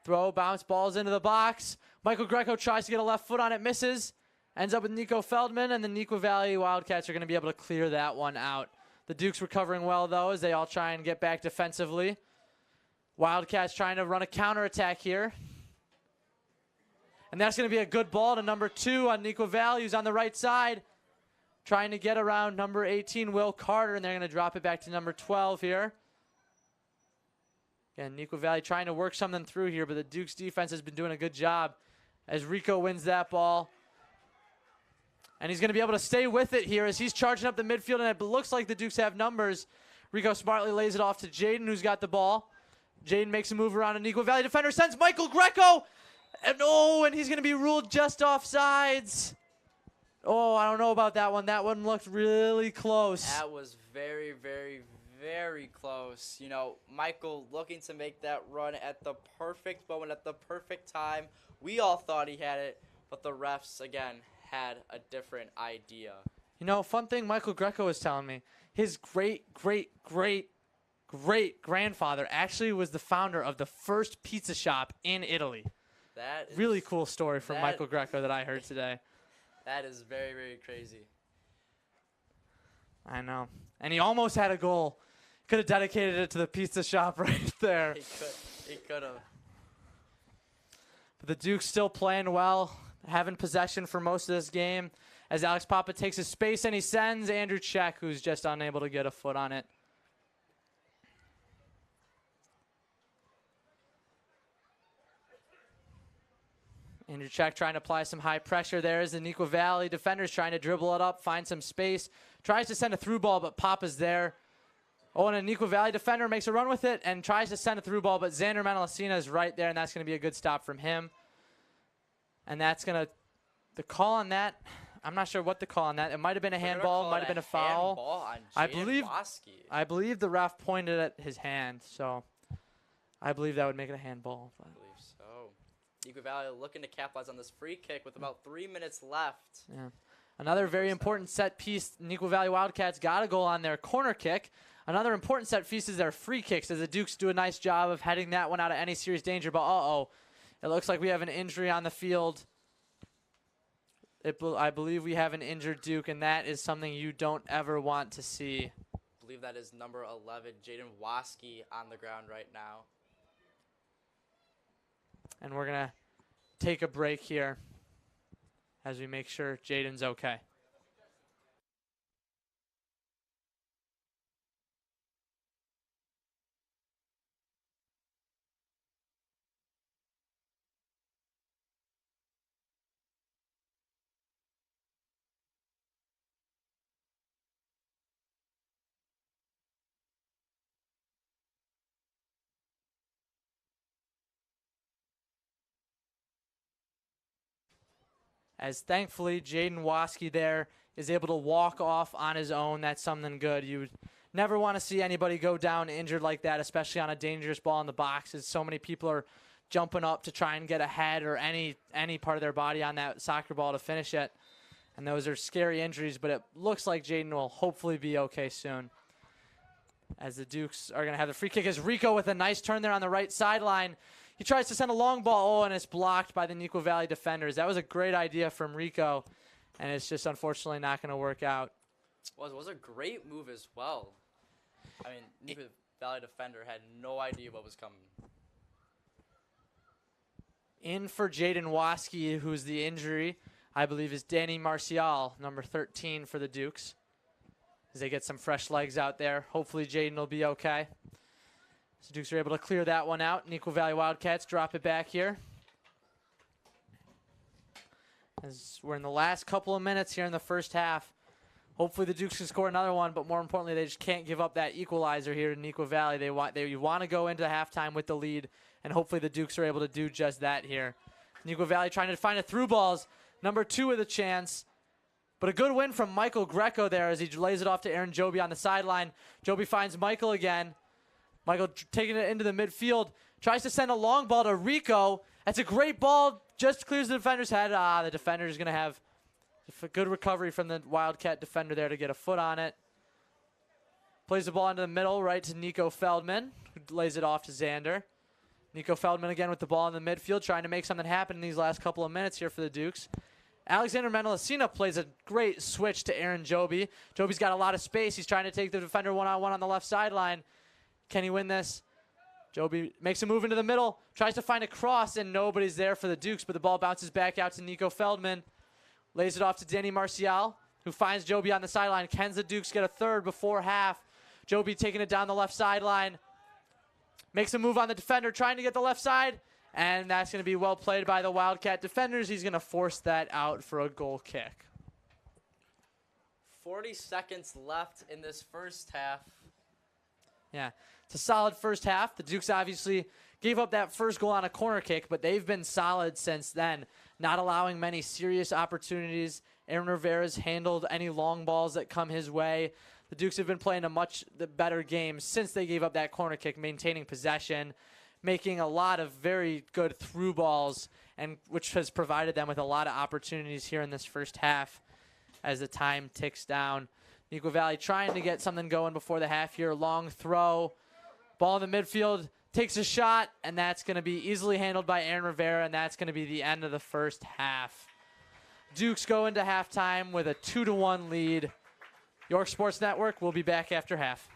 Speaker 1: Throw, bounce, balls into the box. Michael Greco tries to get a left foot on it, misses. Ends up with Nico Feldman, and the Nequa Valley Wildcats are going to be able to clear that one out. The Dukes recovering well, though, as they all try and get back defensively. Wildcats trying to run a counterattack here. And that's going to be a good ball to number 2 on Nequa Valley, who's on the right side. Trying to get around number 18, Will Carter, and they're going to drop it back to number 12 here. Again, Nequa Valley trying to work something through here, but the Dukes defense has been doing a good job as Rico wins that ball. And he's going to be able to stay with it here as he's charging up the midfield, and it looks like the Dukes have numbers. Rico smartly lays it off to Jaden, who's got the ball. Jaden makes a move around a Nequa Valley defender, sends Michael Greco. And he's going to be ruled just offsides. Oh, I don't know about that one. That one looked really close.
Speaker 2: That was very, very, very close. Michael looking to make that run at the perfect moment, at the perfect time. We all thought he had it, but the refs, again, had a different idea.
Speaker 1: Fun thing Michael Greco was telling me, his great-great-great-great-grandfather actually was the founder of the first pizza shop in Italy.
Speaker 2: That is
Speaker 1: really cool story from Michael Greco that I heard today.
Speaker 2: That is very, very crazy.
Speaker 1: I know. And he almost had a goal. Could have dedicated it to the pizza shop right there.
Speaker 2: He could have.
Speaker 1: But the Dukes still playing well, having possession for most of this game, as Alex Papa takes his space and he sends Andrew Check, who's just unable to get a foot on it. Andrew Check trying to apply some high pressure there as the Nequa Valley defenders trying to dribble it up, find some space. Tries to send a through ball, but Papa's there. Oh, and a Nequa Valley defender makes a run with it and tries to send a through ball, but Xander Menelacina is right there, and that's going to be a good stop from him. And that's going to, the call on that, I'm not sure what the call on that. It might have been a
Speaker 2: They're gonna
Speaker 1: handball,
Speaker 2: call
Speaker 1: might
Speaker 2: it
Speaker 1: have been a foul.
Speaker 2: Handball on
Speaker 1: I
Speaker 2: Jaden
Speaker 1: believe-
Speaker 2: Waskey.
Speaker 1: I believe the ref pointed at his hand, so I believe that would make it a handball.
Speaker 2: I believe so. Nequa Valley looking to capitalize on this free kick with about 3 minutes left.
Speaker 1: Yeah. Another very important set piece. Nequa Valley Wildcats got a goal on their corner kick. Another important set piece is their free kicks, as the Dukes do a nice job of heading that one out of any serious danger. But it looks like we have an injury on the field. I believe we have an injured Duke, and that is something you don't ever want to see.
Speaker 2: I believe that is number 11, Jaden Waskey, on the ground right now.
Speaker 1: And we're going to take a break here as we make sure Jaden's okay. As thankfully Jaden Waskey there is able to walk off on his own. That's something good. You would never want to see anybody go down injured like that, especially on a dangerous ball in the box, as so many people are jumping up to try and get a head or any part of their body on that soccer ball to finish it. And those are scary injuries, but it looks like Jaden will hopefully be okay soon. As the Dukes are going to have the free kick, as Rico with a nice turn there on the right sideline. He tries to send a long ball, and it's blocked by the Nequa Valley defenders. That was a great idea from Rico, and it's just unfortunately not going to work out.
Speaker 2: It was a great move as well. I mean, Nequa Valley defender had no idea what was coming.
Speaker 1: In for Jaden Waskey, who's the injury, I believe, is Danny Marcial, number 13 for the Dukes. As they get some fresh legs out there. Hopefully Jaden will be okay. So Dukes are able to clear that one out. Nequa Valley Wildcats drop it back here. As we're in the last couple of minutes here in the first half. Hopefully the Dukes can score another one, but more importantly, they just can't give up that equalizer here in Nequa Valley. You want to go into halftime with the lead, and hopefully the Dukes are able to do just that here. Nequa Valley trying to find a through balls. Number 2 with a chance. But a good win from Michael Greco there as he lays it off to Aaron Joby on the sideline. Joby finds Michael again. Michael taking it into the midfield. Tries to send a long ball to Rico. That's a great ball. Just clears the defender's head. The defender is going to have a good recovery from the Wildcat defender there to get a foot on it. Plays the ball into the middle, right to Nico Feldman, who lays it off to Xander. Nico Feldman again with the ball in the midfield, trying to make something happen in these last couple of minutes here for the Dukes. Alexander Mendelacina plays a great switch to Aaron Joby. Joby's got a lot of space. He's trying to take the defender one-on-one on the left sideline. Can he win this? Joby makes a move into the middle, tries to find a cross, and nobody's there for the Dukes, but the ball bounces back out to Nico Feldman. Lays it off to Danny Marcial, who finds Joby on the sideline. Can the Dukes get a third before half? Joby taking it down the left sideline. Makes a move on the defender, trying to get the left side. And that's going to be well played by the Wildcat defenders. He's going to force that out for a goal kick.
Speaker 2: 40 seconds left in this first half.
Speaker 1: Yeah, it's a solid first half. The Dukes obviously gave up that first goal on a corner kick, but they've been solid since then, not allowing many serious opportunities. Aaron Rivera's handled any long balls that come his way. The Dukes have been playing a much better game since they gave up that corner kick, maintaining possession, making a lot of very good through balls, and which has provided them with a lot of opportunities here in this first half as the time ticks down. Nequa Valley trying to get something going before the half here. Long throw. Ball in the midfield. Takes a shot, and that's going to be easily handled by Aaron Rivera, and that's going to be the end of the first half. Dukes go into halftime with a 2-1 lead. York Sports Network will be back after half.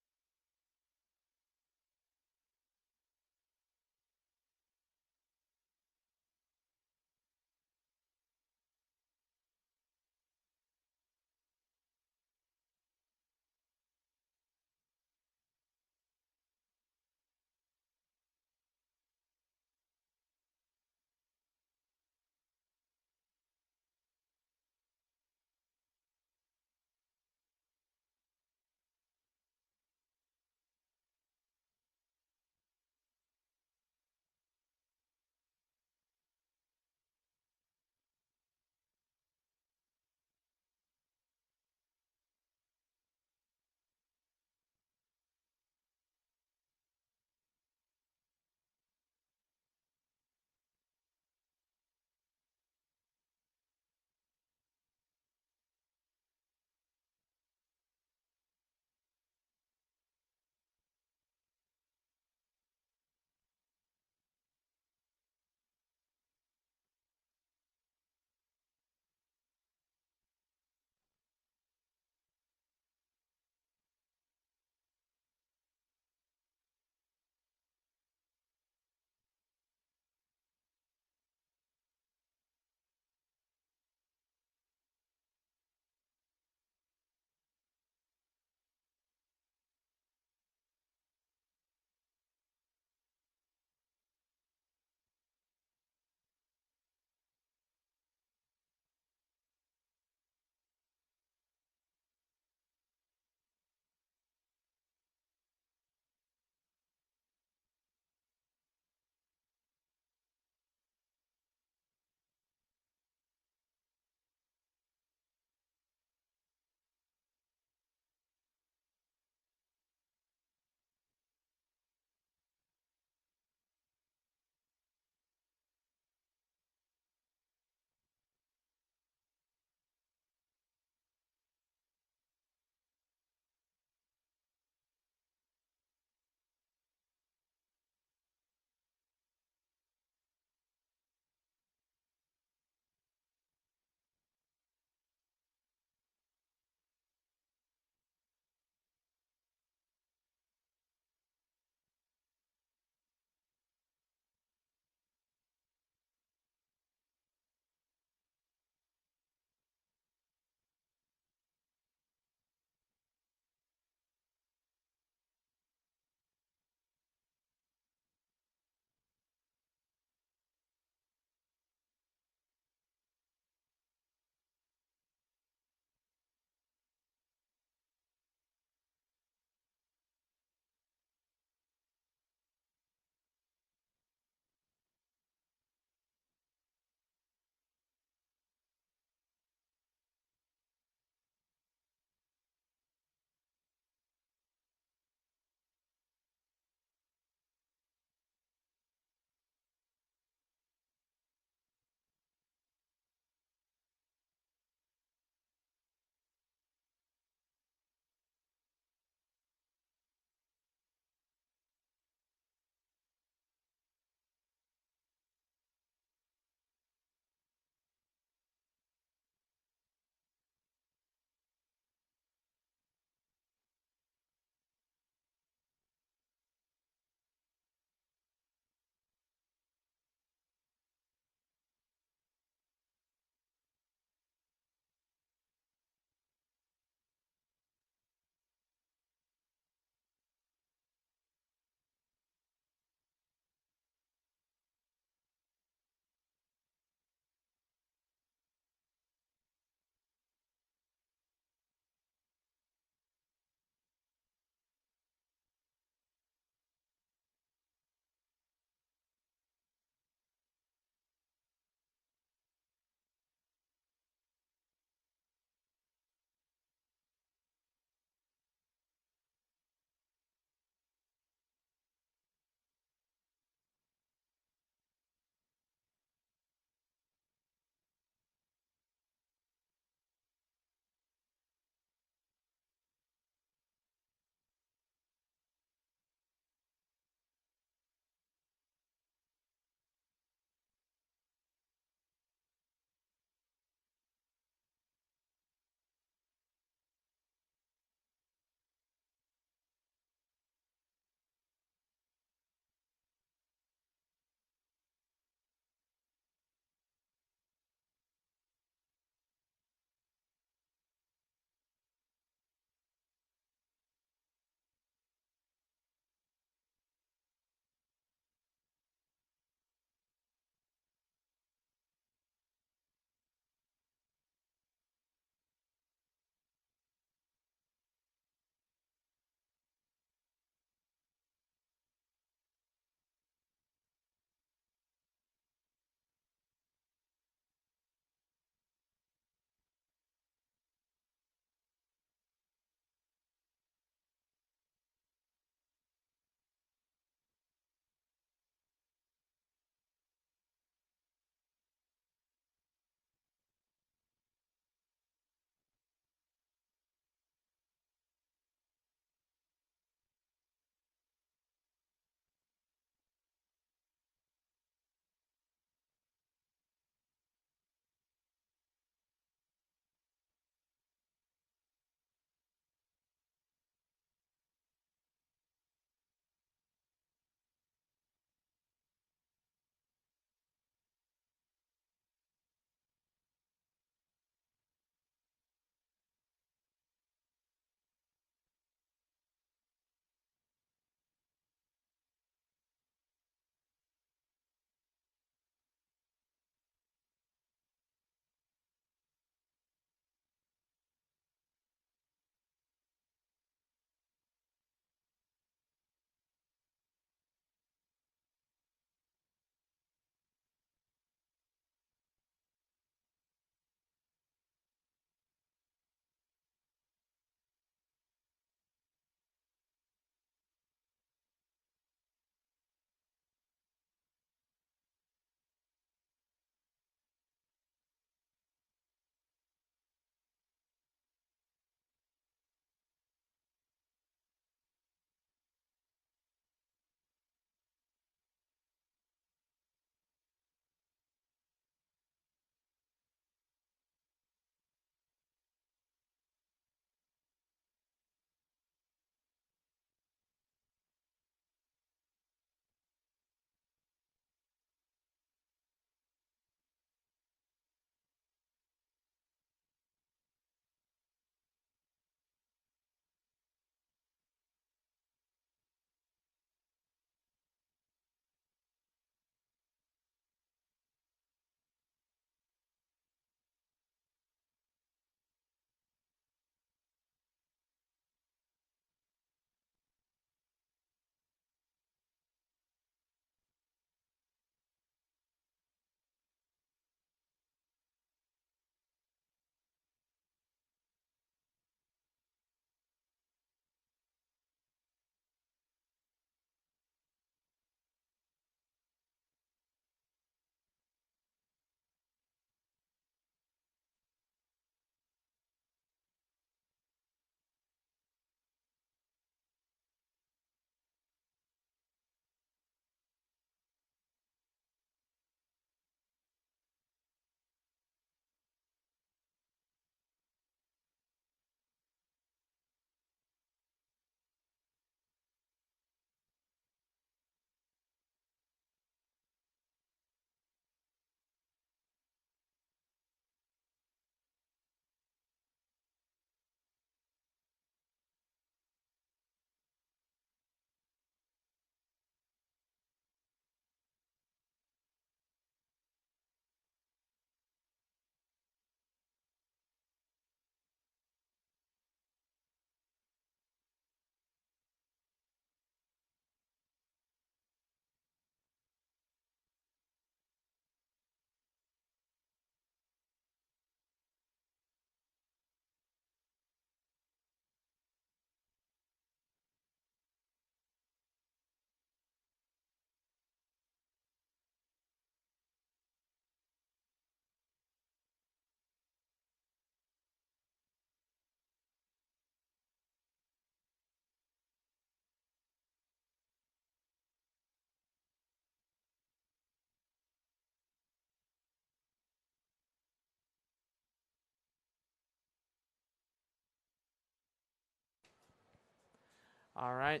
Speaker 1: All right.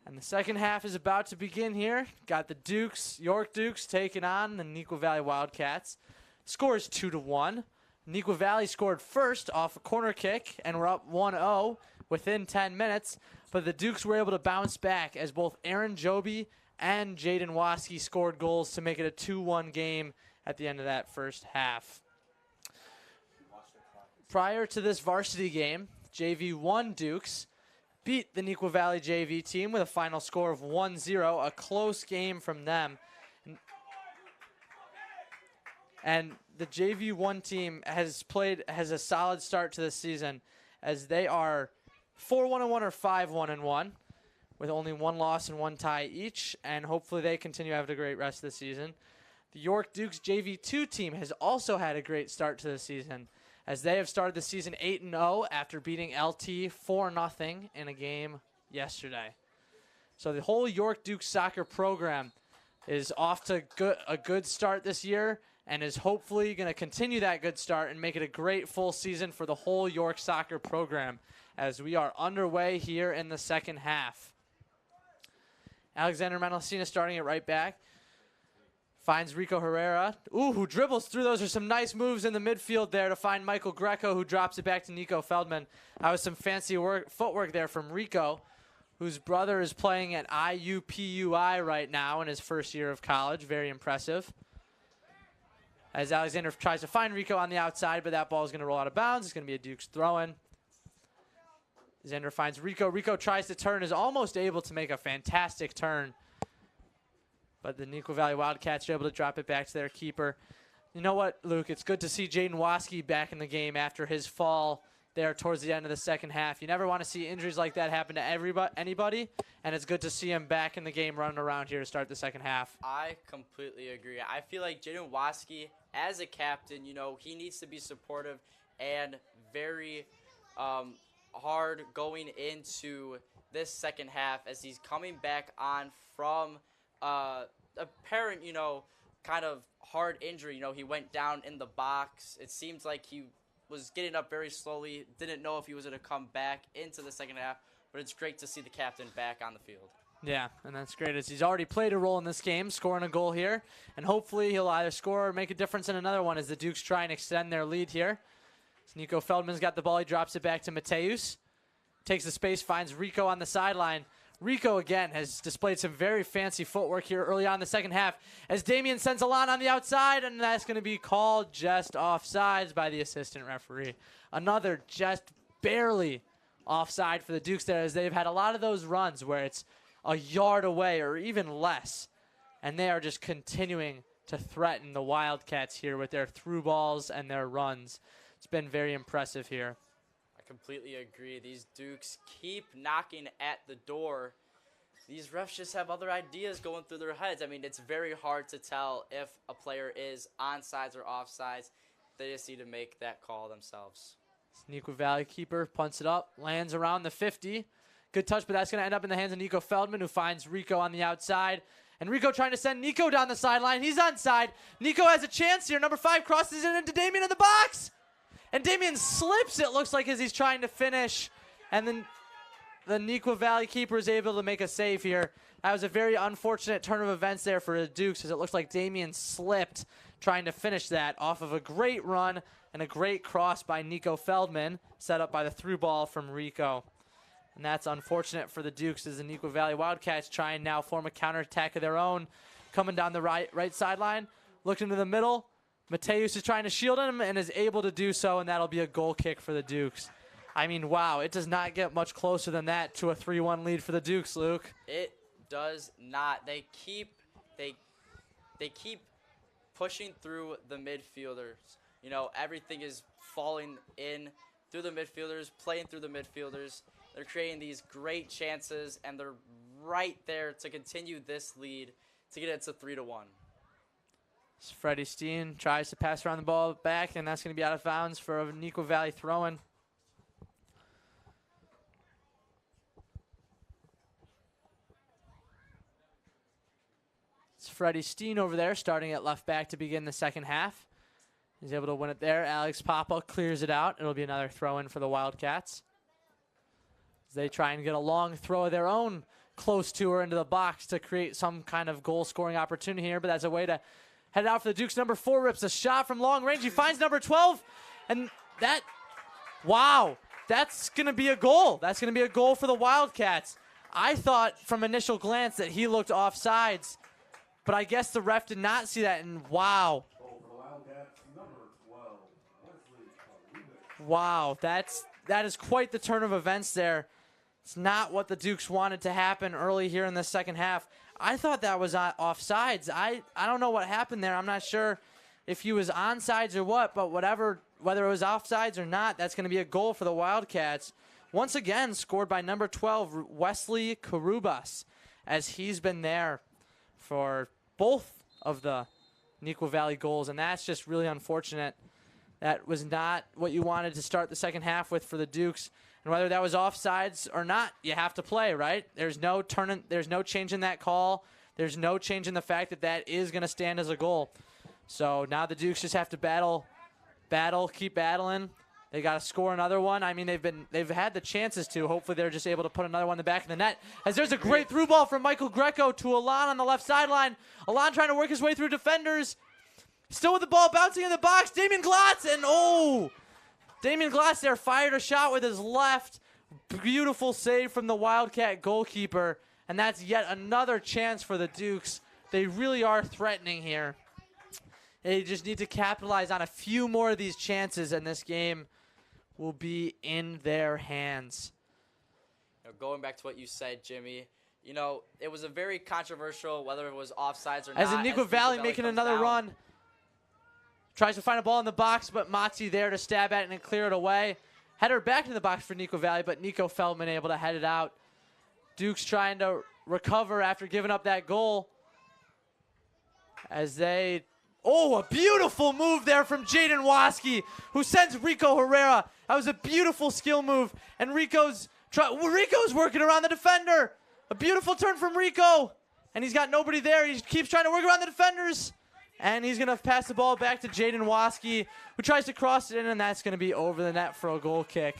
Speaker 1: And the second half is about to begin here. Got the York Dukes taking on the Nequa Valley Wildcats. Score is 2-1. Nequa Valley scored first off a corner kick, and we're up 1-0 within 10 minutes. But the Dukes were able to bounce back as both Aaron Joby and Jaden Waskey scored goals to make it a 2-1 game at the end of that first half. Prior to this varsity game, JV 1 Dukes beat the Nequa Valley JV team with a final score of 1-0, a close game from them. And the JV1 team has a solid start to this season, as they are 4-1-1 or 5-1-1, with only 1 loss and 1 tie each, and hopefully they continue to have a great rest of the season. The York Dukes JV2 team has also had a great start to the season, as they have started the season 8-0 after beating LT 4-0 in a game yesterday. So the whole York Dukes soccer program is off to a good start this year, and is hopefully going to continue that good start and make it a great full season for the whole York soccer program, as we are underway here in the second half. Alexander Mendelcina starting it right back. Finds Rico Herrera, who dribbles through. Those are some nice moves in the midfield there to find Michael Greco, who drops it back to Nico Feldman. That was some fancy footwork there from Rico, whose brother is playing at IUPUI right now in his first year of college. Very impressive. As Alexander tries to find Rico on the outside, but that ball is going to roll out of bounds. It's going to be a Dukes throw-in. Xander finds Rico. Rico tries to turn, is almost able to make a fantastic turn. But the Nequa Valley Wildcats are able to drop it back to their keeper. You know what, Luke? It's good to see Jaden Waskey back in the game after his fall there towards the end of the second half. You never want to see injuries like that happen to anybody, and it's good to see him back in the game running around here to start the second half.
Speaker 2: I completely agree. I feel like Jaden Waskey, as a captain, he needs to be supportive and very hard going into this second half, as he's coming back on from apparent, kind of hard injury. He went down in the box. It seems like he was getting up very slowly, didn't know if he was going to come back into the second half, but it's great to see the captain back on the field.
Speaker 1: Yeah, and that's great, as he's already played a role in this game, scoring a goal here, and hopefully he'll either score or make a difference in another one as the Dukes try and extend their lead here. So Nico Feldman's got the ball. He drops it back to Mateus. Takes the space, finds Rico on the sideline. Rico, again, has displayed some very fancy footwork here early on in the second half, as Damian sends Alon on the outside, and that's going to be called just offsides by the assistant referee. Another just barely offside for the Dukes there, as they've had a lot of those runs where it's a yard away or even less, and they are just continuing to threaten the Wildcats here with their through balls and their runs. It's been very impressive here.
Speaker 2: Completely agree. These Dukes keep knocking at the door. These refs just have other ideas going through their heads. I mean, it's very hard to tell if a player is onside or offsides. They just need to make that call themselves.
Speaker 1: Nequa Valley keeper punts it up, lands around the 50. Good touch, but that's going to end up in the hands of Nico Feldman, who finds Rico on the outside. And Rico trying to send Nico down the sideline. He's onside. Nico has a chance here. Number 5 crosses it into Damian in the box. And Damian slips, it looks like, as he's trying to finish. And then the Nequa Valley keeper is able to make a save here. That was a very unfortunate turn of events there for the Dukes, as it looks like Damian slipped trying to finish that off of a great run and a great cross by Nico Feldman, set up by the through ball from Rico. And that's unfortunate for the Dukes, as the Nequa Valley Wildcats try and now form a counterattack of their own. Coming down the right sideline, looking to the middle. Mateus is trying to shield him and is able to do so, and that'll be a goal kick for the Dukes. I mean, wow, it does not get much closer than that to a 3-1 lead for the Dukes, Luke.
Speaker 2: It does not. They keep pushing through the midfielders. Everything is falling in through the midfielders, playing through the midfielders. They're creating these great chances, and they're right there to continue this lead to get it to 3-1.
Speaker 1: Freddie Steen tries to pass around the ball back, and that's going to be out of bounds for a Nequa Valley throw-in. It's Freddie Steen over there, starting at left back to begin the second half. He's able to win it there. Alex Papa clears it out. It'll be another throw-in for the Wildcats. as they try and get a long throw of their own close to her into the box to create some kind of goal-scoring opportunity here, but that's a way to head out for the Dukes. Number 4 rips a shot from long range. He finds number 12, and that, wow, that's going to be a goal. That's going to be a goal for the Wildcats. I thought from initial glance that he looked offsides, but I guess the ref did not see that, and wow. Wow, that is quite the turn of events there. It's not what the Dukes wanted to happen early here in the second half. I thought that was offsides. I don't know what happened there. I'm not sure if he was onsides or what, but whether it was offsides or not, that's going to be a goal for the Wildcats. Once again, scored by number 12, Wesley Karubas, as he's been there for both of the Nequa Valley goals, and that's just really unfortunate. That was not what you wanted to start the second half with for the Dukes. And whether that was offsides or not, you have to play, right? There's no change in that call. There's no change in the fact that that is going to stand as a goal. So now the Dukes just have to battle, keep battling. They got to score another one. I mean, they've had the chances to. Hopefully they're just able to put another one in the back of the net. As there's a great through ball from Michael Greco to Alon on the left sideline. Alon trying to work his way through defenders. Still with the ball bouncing in the box. Damian Glotz, and Damian Glotz there fired a shot with his left. Beautiful save from the Wildcat goalkeeper. And that's yet another chance for the Dukes. They really are threatening here. They just need to capitalize on a few more of these chances, and this game will be in their hands.
Speaker 2: Going back to what you said, Jimmy, it was a very controversial whether it was offsides or
Speaker 1: as
Speaker 2: not.
Speaker 1: As Nequa Valley making another run. Tries to find a ball in the box, but Motzi there to stab at it and clear it away. Header back to the box for Nequa Valley, but Nico Feldman able to head it out. Dukes trying to recover after giving up that goal. As they... a beautiful move there from Jaden Waski, who sends Rico Herrera. That was a beautiful skill move, and Rico's working around the defender. A beautiful turn from Rico, and he's got nobody there. He keeps trying to work around the defenders, and he's going to pass the ball back to Jaden Waski, who tries to cross it in, and that's going to be over the net for a goal kick.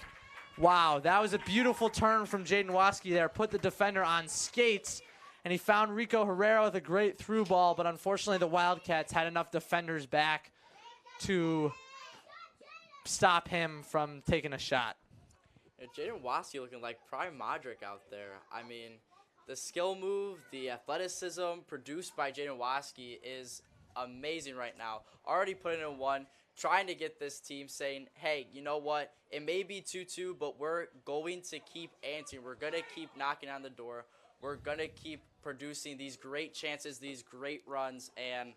Speaker 1: Wow, that was a beautiful turn from Jaden Waski there. Put the defender on skates, and he found Rico Herrera with a great through ball, but unfortunately the Wildcats had enough defenders back to stop him from taking a shot.
Speaker 2: Jaden Waski looking like prime Modric out there. I mean, the skill move, the athleticism produced by Jaden Waski is amazing right now. Already putting in one, trying to get this team saying, hey, you know what? It may be 2-2, but we're going to keep answering. We're going to keep knocking on the door. We're going to keep producing these great chances, these great runs, and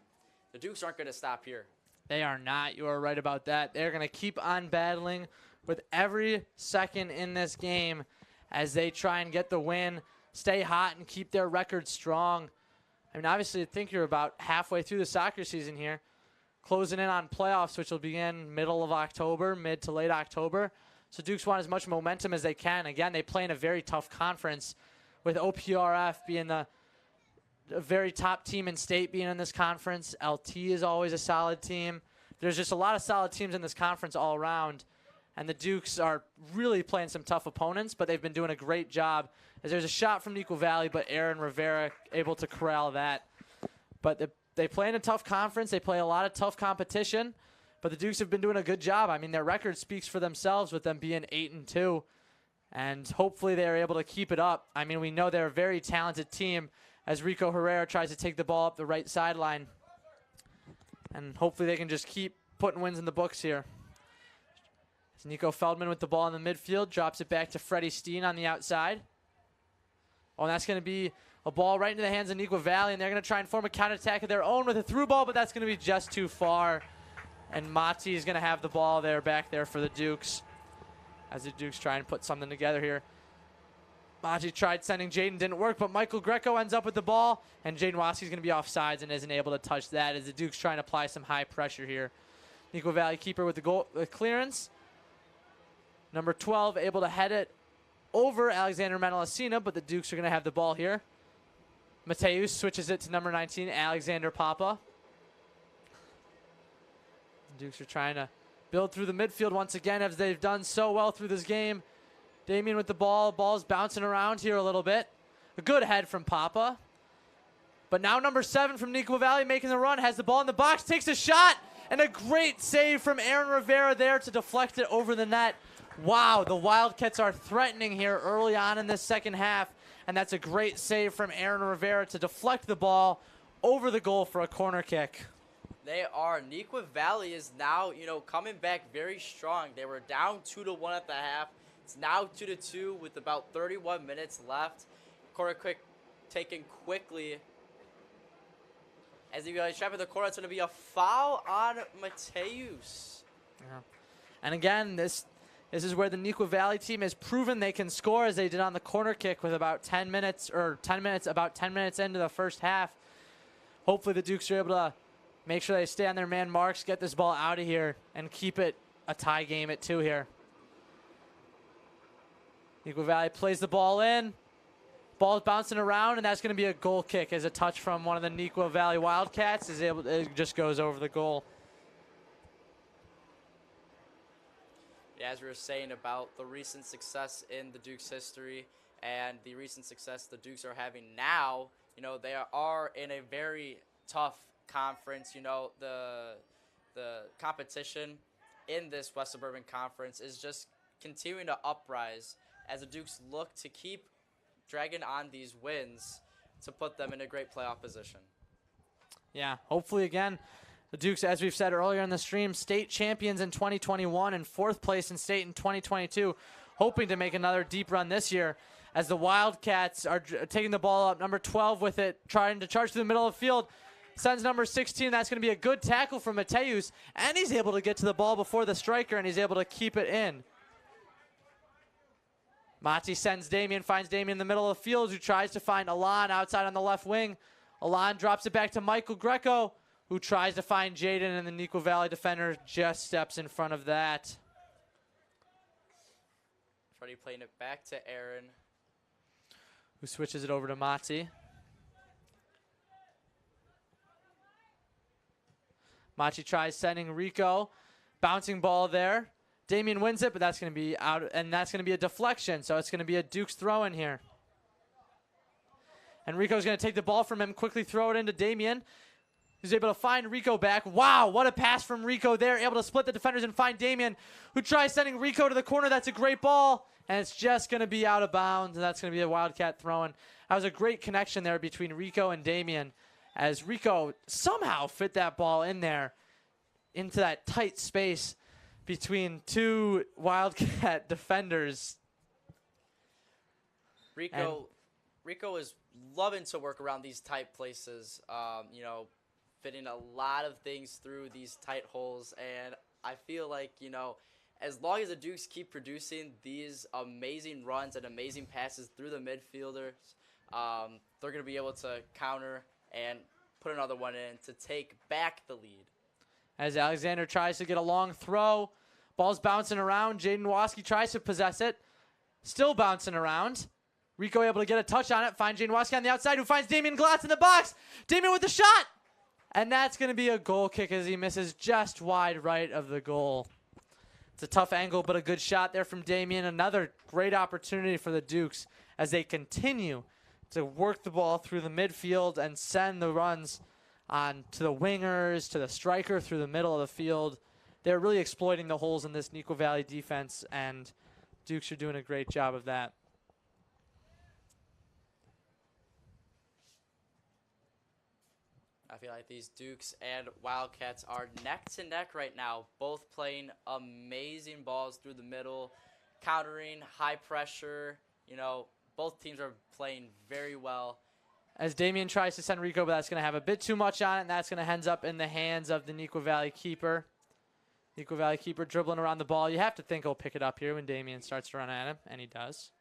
Speaker 2: the Dukes aren't going to stop here.
Speaker 1: They are not. You are right about that. They're going to keep on battling with every second in this game as they try and get the win, stay hot, and keep their record strong. I mean, obviously, I think you're about halfway through the soccer season here, closing in on playoffs, which will begin middle of October, mid to late October. So Dukes want as much momentum as they can. Again, they play in a very tough conference, with OPRF being the very top team in state being in this conference. LT is always a solid team. There's just a lot of solid teams in this conference all around. And the Dukes are really playing some tough opponents, but they've been doing a great job. As there's a shot from Nequa Valley, but Aaron Rivera able to corral that. But they play in a tough conference. They play a lot of tough competition. But the Dukes have been doing a good job. I mean, their record speaks for themselves with them being 8-2. And hopefully they're able to keep it up. I mean, we know they're a very talented team as Rico Herrera tries to take the ball up the right sideline. And hopefully they can just keep putting wins in the books here. As Nico Feldman with the ball in the midfield, drops it back to Freddie Steen on the outside. Oh, and that's going to be a ball right into the hands of Nequa Valley, and they're going to try and form a counterattack of their own with a through ball, but that's going to be just too far. And Mati is going to have the ball there, back there for the Dukes, as the Dukes try and put something together here. Mati tried sending Jaden, didn't work, but Michael Greco ends up with the ball, and Jaden Waski's going to be offsides and isn't able to touch that as the Dukes trying to apply some high pressure here. Nequa Valley keeper with the goal, clearance. Number 12 able to head it over Alexander Menelacina, but the Dukes are going to have the ball here. Mateus switches it to number 19, Alexander Papa. The Dukes are trying to build through the midfield once again, as they've done so well through this game. Damien with the ball. Ball's bouncing around here a little bit. A good head from Papa. But now number 7 from Nequa Valley making the run. Has the ball in the box. Takes a shot. And a great save from Aaron Rivera there to deflect it over the net. Wow, the Wildcats are threatening here early on in this second half. And that's a great save from Aaron Rivera to deflect the ball over the goal for a corner kick.
Speaker 2: They are. Nequa Valley is now, coming back very strong. They were down 2-1 at the half. It's now 2-2 with about 31 minutes left. Corner kick taken quickly. As he trap in the corner, it's going to be a foul on Mateus.
Speaker 1: Yeah. And again, this is where the Nequa Valley team has proven they can score, as they did on the corner kick with about 10 minutes into the first half. Hopefully the Dukes are able to make sure they stay on their man marks, get this ball out of here, and keep it a tie game at 2 here. Nequa Valley plays the ball in. Ball's bouncing around, and that's going to be a goal kick as a touch from one of the Nequa Valley Wildcats. It just goes over the goal.
Speaker 2: Yeah, as we were saying about the recent success in the Dukes' history and the recent success the Dukes are having now, they are in a very tough conference. The competition in this West Suburban Conference is just continuing to uprise as the Dukes look to keep dragging on these wins to put them in a great playoff position.
Speaker 1: Yeah, hopefully again, the Dukes, as we've said earlier in the stream, state champions in 2021 and 4th place in state in 2022, hoping to make another deep run this year as the Wildcats are taking the ball up. Number 12 with it, trying to charge to the middle of the field. Sends number 16. That's going to be a good tackle from Mateus, and he's able to get to the ball before the striker, and he's able to keep it in. Mati sends Damien, finds Damien in the middle of the field, who tries to find Alon outside on the left wing. Alon drops it back to Michael Greco, who tries to find Jaden, and the Nequa Valley defender just steps in front of that.
Speaker 2: Freddie playing it back to Aaron,
Speaker 1: who switches it over to Mati. Mati tries sending Rico. Bouncing ball there. Damien wins it, but that's going to be out, and that's going to be a deflection, so it's going to be a Dukes throw in here. And Rico's going to take the ball from him, quickly throw it into Damien. He's able to find Rico back. Wow, what a pass from Rico there. Able to split the defenders and find Damien, who tries sending Rico to the corner. That's a great ball, and it's just going to be out of bounds, and that's going to be a Wildcat throwing. That was a great connection there between Rico and Damien, as Rico somehow fit that ball in there into that tight space between 2 Wildcat defenders.
Speaker 2: Rico is loving to work around these tight places, fitting a lot of things through these tight holes. And I feel like, as long as the Dukes keep producing these amazing runs and amazing passes through the midfielders, they're going to be able to counter and put another one in to take back the lead.
Speaker 1: As Alexander tries to get a long throw. Ball's bouncing around. Jaden Waski tries to possess it. Still bouncing around. Rico able to get a touch on it. Find Jaden Waski on the outside, who finds Damien Glatz in the box. Damien with the shot. And that's going to be a goal kick as he misses just wide right of the goal. It's a tough angle, but a good shot there from Damien. Another great opportunity for the Dukes as they continue to work the ball through the midfield and send the runs on to the wingers, to the striker through the middle of the field. They're really exploiting the holes in this Nequa Valley defense, and Dukes are doing a great job of that.
Speaker 2: I feel like these Dukes and Wildcats are neck to neck right now, both playing amazing balls through the middle, countering, high pressure. Both teams are playing very well.
Speaker 1: As Damien tries to send Rico, but that's going to have a bit too much on it, and that's going to end up in the hands of the Nequa Valley keeper. Nequa Valley keeper dribbling around the ball. You have to think he'll pick it up here when Damien starts to run at him, and he does.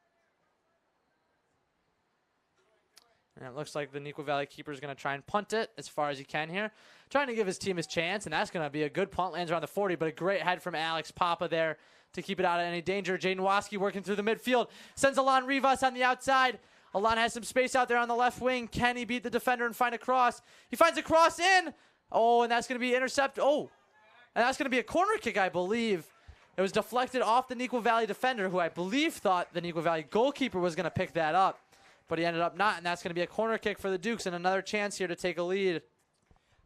Speaker 1: And it looks like the Nequa Valley keeper is going to try and punt it as far as he can here. Trying to give his team his chance, and that's going to be a good punt. Lands around the 40, but a great head from Alex Papa there to keep it out of any danger. Jaden Waski working through the midfield. Sends Alon Rivas on the outside. Alon has some space out there on the left wing. Can he beat the defender and find a cross? He finds a cross in. Oh, and that's going to be intercepted. Oh, and that's going to be a corner kick, I believe. It was deflected off the Nequa Valley defender, who I believe thought the Nequa Valley goalkeeper was going to pick that up, but he ended up not, and that's going to be a corner kick for the Dukes and another chance here to take a lead.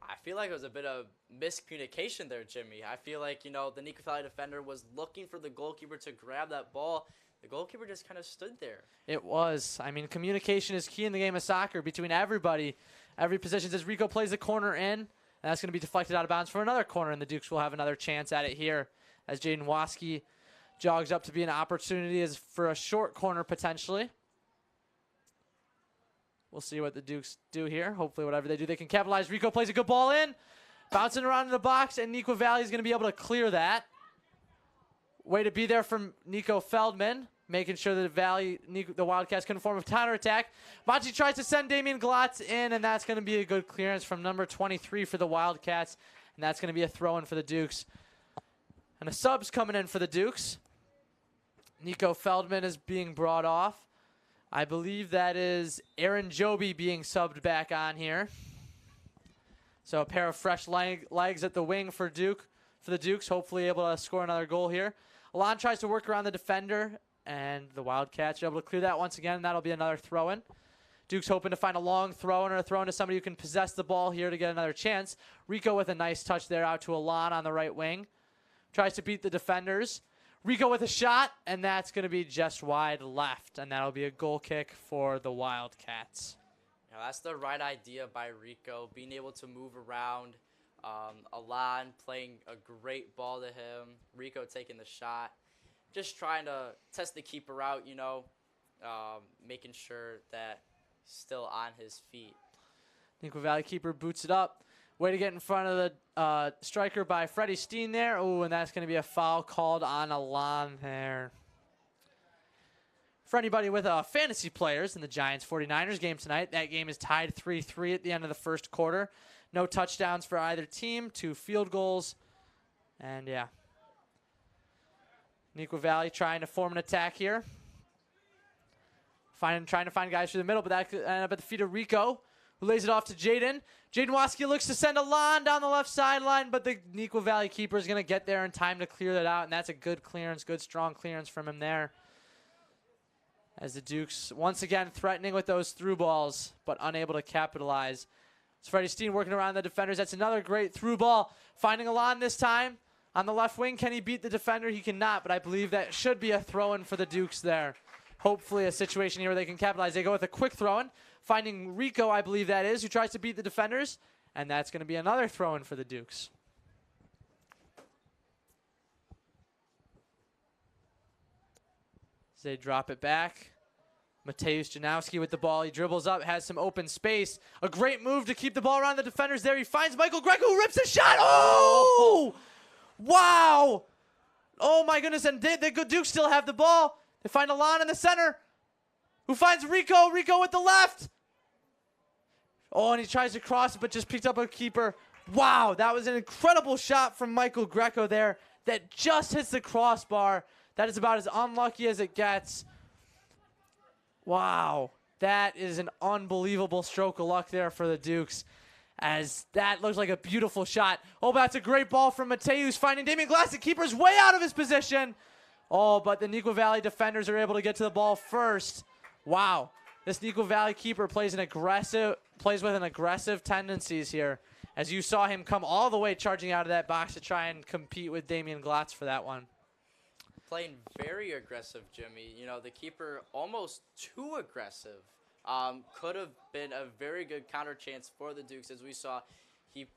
Speaker 2: I feel like it was a bit of miscommunication there, Jimmy. I feel like, the Nequa Valley defender was looking for the goalkeeper to grab that ball. The goalkeeper just kind of stood there.
Speaker 1: It was. I mean, communication is key in the game of soccer between everybody, every position. As Rico plays the corner in, and that's going to be deflected out of bounds for another corner, and the Dukes will have another chance at it here as Jaden Waske jogs up to be an opportunity as for a short corner potentially. We'll see what the Dukes do here. Hopefully whatever they do, they can capitalize. Rico plays a good ball in, bouncing around in the box, and Nequa Valley is going to be able to clear that. Way to be there from Nico Feldman, making sure that the Wildcats can form a counterattack. Monty tries to send Damian Glotz in, and that's going to be a good clearance from number 23 for the Wildcats, and that's going to be a throw-in for the Dukes. And a sub's coming in for the Dukes. Nico Feldman is being brought off. I believe that is Aaron Joby being subbed back on here. So a pair of fresh legs at the wing for the Dukes, hopefully able to score another goal here. Alon tries to work around the defender, and the Wildcats are able to clear that once again, and that'll be another throw-in. Dukes hoping to find a long throw-in or a throw-in to somebody who can possess the ball here to get another chance. Rico with a nice touch there out to Alon on the right wing. Tries to beat the defenders. Rico with a shot, and that's going to be just wide left, and that'll be a goal kick for the Wildcats.
Speaker 2: Yeah, that's the right idea by Rico, being able to move around. Alon playing a great ball to him. Rico taking the shot. Just trying to test the keeper out, making sure that he's still on his feet.
Speaker 1: Nequa Valley keeper boots it up. Way to get in front of the striker by Freddie Steen there. Oh, and that's going to be a foul called on Alon there. For anybody with fantasy players in the Giants 49ers game tonight, that game is tied 3-3 at the end of the first quarter. No touchdowns for either team, 2 field goals. And yeah. Nequa Valley trying to form an attack here. Trying to find guys through the middle, but that could end up at the feet of Rico, who lays it off to Jaden. Jaden Waske looks to send Alon down the left sideline, but the Nequa Valley keeper is going to get there in time to clear that out, and that's a good clearance, good strong clearance from him there. As the Dukes once again threatening with those through balls, but unable to capitalize. It's Freddie Steen working around the defenders. That's another great through ball. Finding Alon this time on the left wing. Can he beat the defender? He cannot, but I believe that should be a throw-in for the Dukes there. Hopefully a situation here where they can capitalize. They go with a quick throw-in. Finding Rico, I believe that is, who tries to beat the defenders. And that's going to be another throw-in for the Dukes. As they drop it back. Mateusz Janowski with the ball. He dribbles up, has some open space. A great move to keep the ball around the defenders there. He finds Michael Greco, who rips a shot. Oh! Wow! Oh, my goodness. And the good Dukes still have the ball. They find Alon in the center, who finds Rico. Rico with the left. Oh, and he tries to cross it, but just picked up a keeper. Wow, that was an incredible shot from Michael Greco there that just hits the crossbar. That is about as unlucky as it gets. Wow, that is an unbelievable stroke of luck there for the Dukes, as that looks like a beautiful shot. Oh, but that's a great ball from Mateusz, finding Damian Glass. The keeper's way out of his position. Oh, but the Nequa Valley defenders are able to get to the ball first. Wow, this Nequa Valley keeper plays with an aggressive tendencies here, as you saw him come all the way charging out of that box to try and compete with Damian Glotz for that one.
Speaker 2: Playing very aggressive, Jimmy. The keeper almost too aggressive. Could have been a very good counter chance for the Dukes, as we saw. He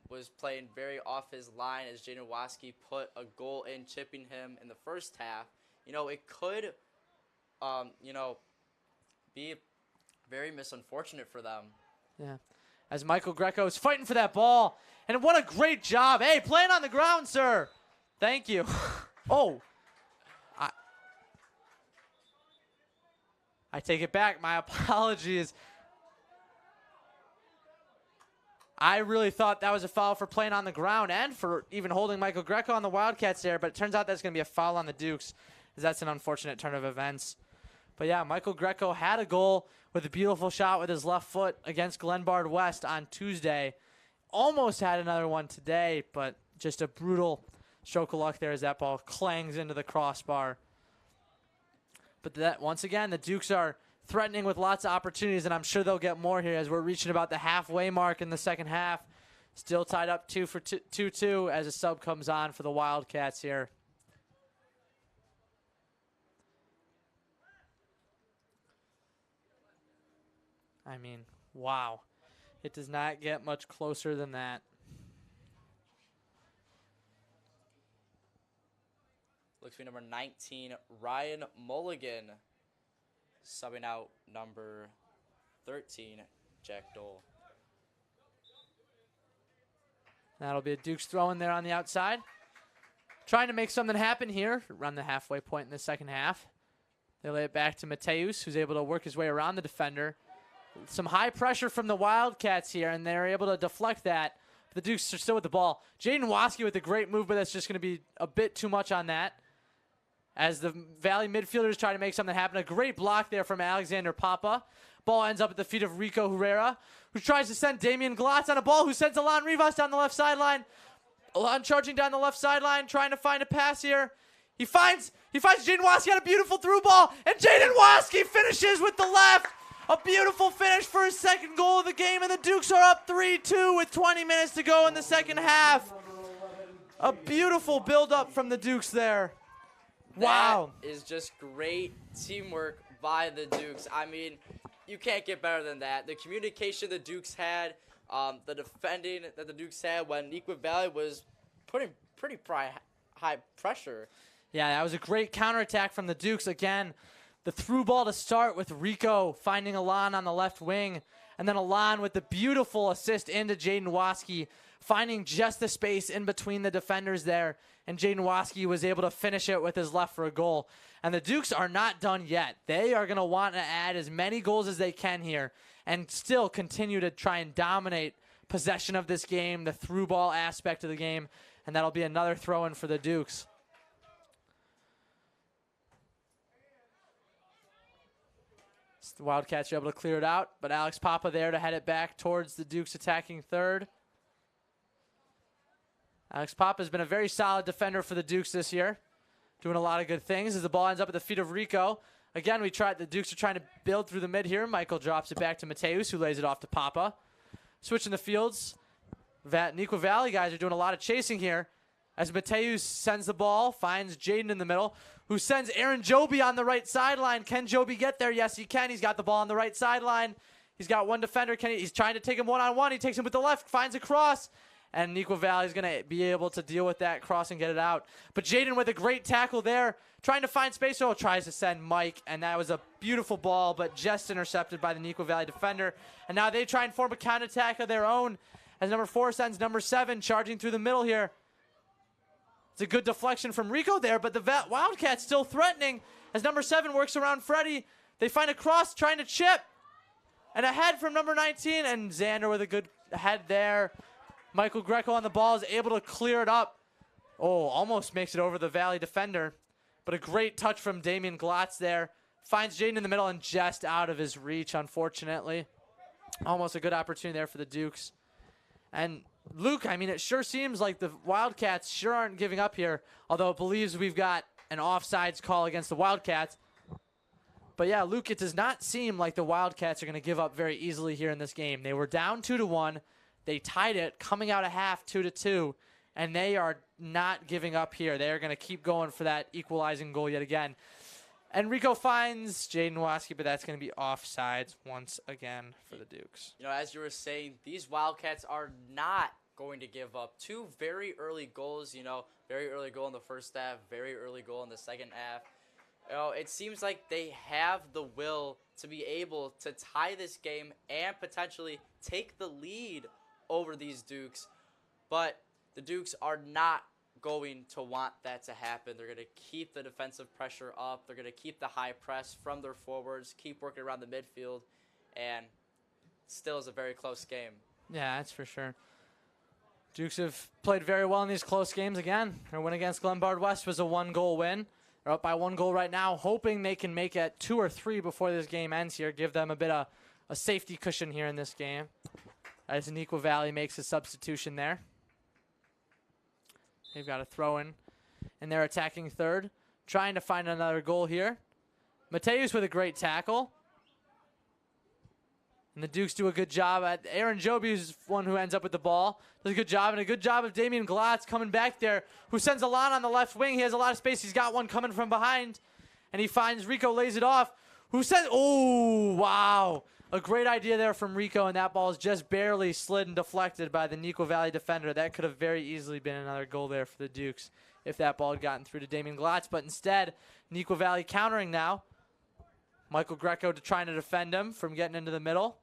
Speaker 2: was playing very off his line as Jaden Waske put a goal in, chipping him in the first half. It could, be very misunfortunate for them. Yeah. As Michael Greco is fighting for that ball. And what a great job. Hey, playing on the ground, sir. Thank you. Oh. I take it back. My apologies. I really thought that was a foul for playing on the ground and for even holding Michael Greco on the Wildcats there, but it turns out that's going to be a foul on the Dukes, as that's an unfortunate turn of events. But yeah, Michael Greco had a goal with a beautiful shot with his left foot against Glenbard West on Tuesday. Almost had another one today, but just a brutal
Speaker 1: stroke of luck there as that ball clangs into the crossbar. But that once again, the Dukes are threatening with lots of opportunities, and I'm sure they'll get more here as we're reaching about the halfway mark in the second half. Still tied up 2-2 as a sub comes on for the Wildcats here. I mean, wow. It does not get much closer than that.
Speaker 2: Looks to be number 19, Ryan Mulligan, subbing out number 13, Jack Dole.
Speaker 1: That'll be a Dukes throw in there on the outside. Trying to make something happen here around the halfway point in the second half. They lay it back to Mateus, who's able to work his way around the defender. Some high pressure from the Wildcats here, and they're able to deflect that. The Dukes are still with the ball. Jaden Waske with a great move, but that's just going to be a bit too much on that. As the Valley midfielders try to make something happen. A great block there from Alexander Papa. Ball ends up at the feet of Rico Herrera, who tries to send Damian Glotz on a ball, who sends Alon Rivas down the left sideline. Alon charging down the left sideline, trying to find a pass here. He finds Jaden Waske on a beautiful through ball, and Jaden Waske finishes with the left. A beautiful finish for his second goal of the game, and the Dukes are up 3-2 with 20 minutes to go in the second half. A beautiful build-up from the Dukes there. Wow.
Speaker 2: That is just great teamwork by the Dukes. I mean, you can't get better than that. The communication the Dukes had, the defending that the Dukes had when Nequa Valley was putting pretty high pressure.
Speaker 1: Yeah, that was a great counterattack from the Dukes. Again, the through ball to start with Rico finding Alon on the left wing. And then Alon with the beautiful assist into Jaden Waske, finding just the space in between the defenders there. And Jaden Waske was able to finish it with his left for a goal. And the Dukes are not done yet. They are going to want to add as many goals as they can here and still continue to try and dominate possession of this game, the through ball aspect of the game. And that'll be another throw-in for the Dukes. The Wildcats are able to clear it out, but Alex Papa there to head it back towards the Dukes attacking third. Alex Papa has been a very solid defender for the Dukes this year, doing a lot of good things as the ball ends up at the feet of Rico. Again, the Dukes are trying to build through the mid here. Michael drops it back to Mateus, who lays it off to Papa. Switching the fields. Nequa Valley guys are doing a lot of chasing here as Mateus sends the ball, finds Jaden in the middle, who sends Aaron Joby on the right sideline. Can Joby get there? Yes, he can. He's got the ball on the right sideline. He's got one defender. He's trying to take him one-on-one. He takes him with the left, finds a cross, and Nequa Valley is going to be able to deal with that cross and get it out. But Jaden with a great tackle there, trying to find space. Oh, tries to send Mike, and that was a beautiful ball, but just intercepted by the Nequa Valley defender. And now they try and form a counterattack of their own as number 4 sends number 7 charging through the middle here. It's a good deflection from Rico there, but the Wildcats still threatening as number 7 works around Freddie. They find a cross trying to chip. And a head from number 19, and Xander with a good head there. Michael Greco on the ball is able to clear it up. Oh, almost makes it over the Valley defender. But a great touch from Damian Glotz there. Finds Jaden in the middle and just out of his reach, unfortunately. Almost a good opportunity there for the Dukes. And Luke, I mean, it sure seems like the Wildcats sure aren't giving up here, although it believes we've got an offsides call against the Wildcats. But yeah, Luke, it does not seem like the Wildcats are going to give up very easily here in this game. They were down 2-1. They tied it coming out of half 2-2, and they are not giving up here. They are going to keep going for that equalizing goal yet again. And Rico finds Jaden Waske, but that's going to be offsides once again for the Dukes.
Speaker 2: You know, as you were saying, these Wildcats are not going to give up. 2 very early goals, you know, very early goal in the first half, very early goal in the second half. You know, it seems like they have the will to be able to tie this game and potentially take the lead over these Dukes. But the Dukes are not going to want that to happen. They're going to keep the defensive pressure up. They're going to keep the high press from their forwards, keep working around the midfield, and still is a very close game.
Speaker 1: Yeah, that's for sure. Dukes have played very well in these close games again. Their win against Glenbard West was a 1-goal win. They're up by 1 goal right now, hoping they can make it 2 or 3 before this game ends here, give them a bit of a safety cushion here in this game, as Nequa Valley makes a substitution there. They've got a throw in their attacking third. Trying to find another goal here. Mateus with a great tackle. And the Dukes do a good job. Aaron Joby is one who ends up with the ball. Does a good job, and a good job of Damian Glatz coming back there, who sends Alon on the left wing. He has a lot of space. He's got one coming from behind. And he finds Rico, lays it off. Who says, oh, wow. A great idea there from Rico, and that ball is just barely slid and deflected by the Nequa Valley defender. That could have very easily been another goal there for the Dukes if that ball had gotten through to Damian Glatz. But instead, Nequa Valley countering now. Michael Greco trying to defend him from getting into the middle.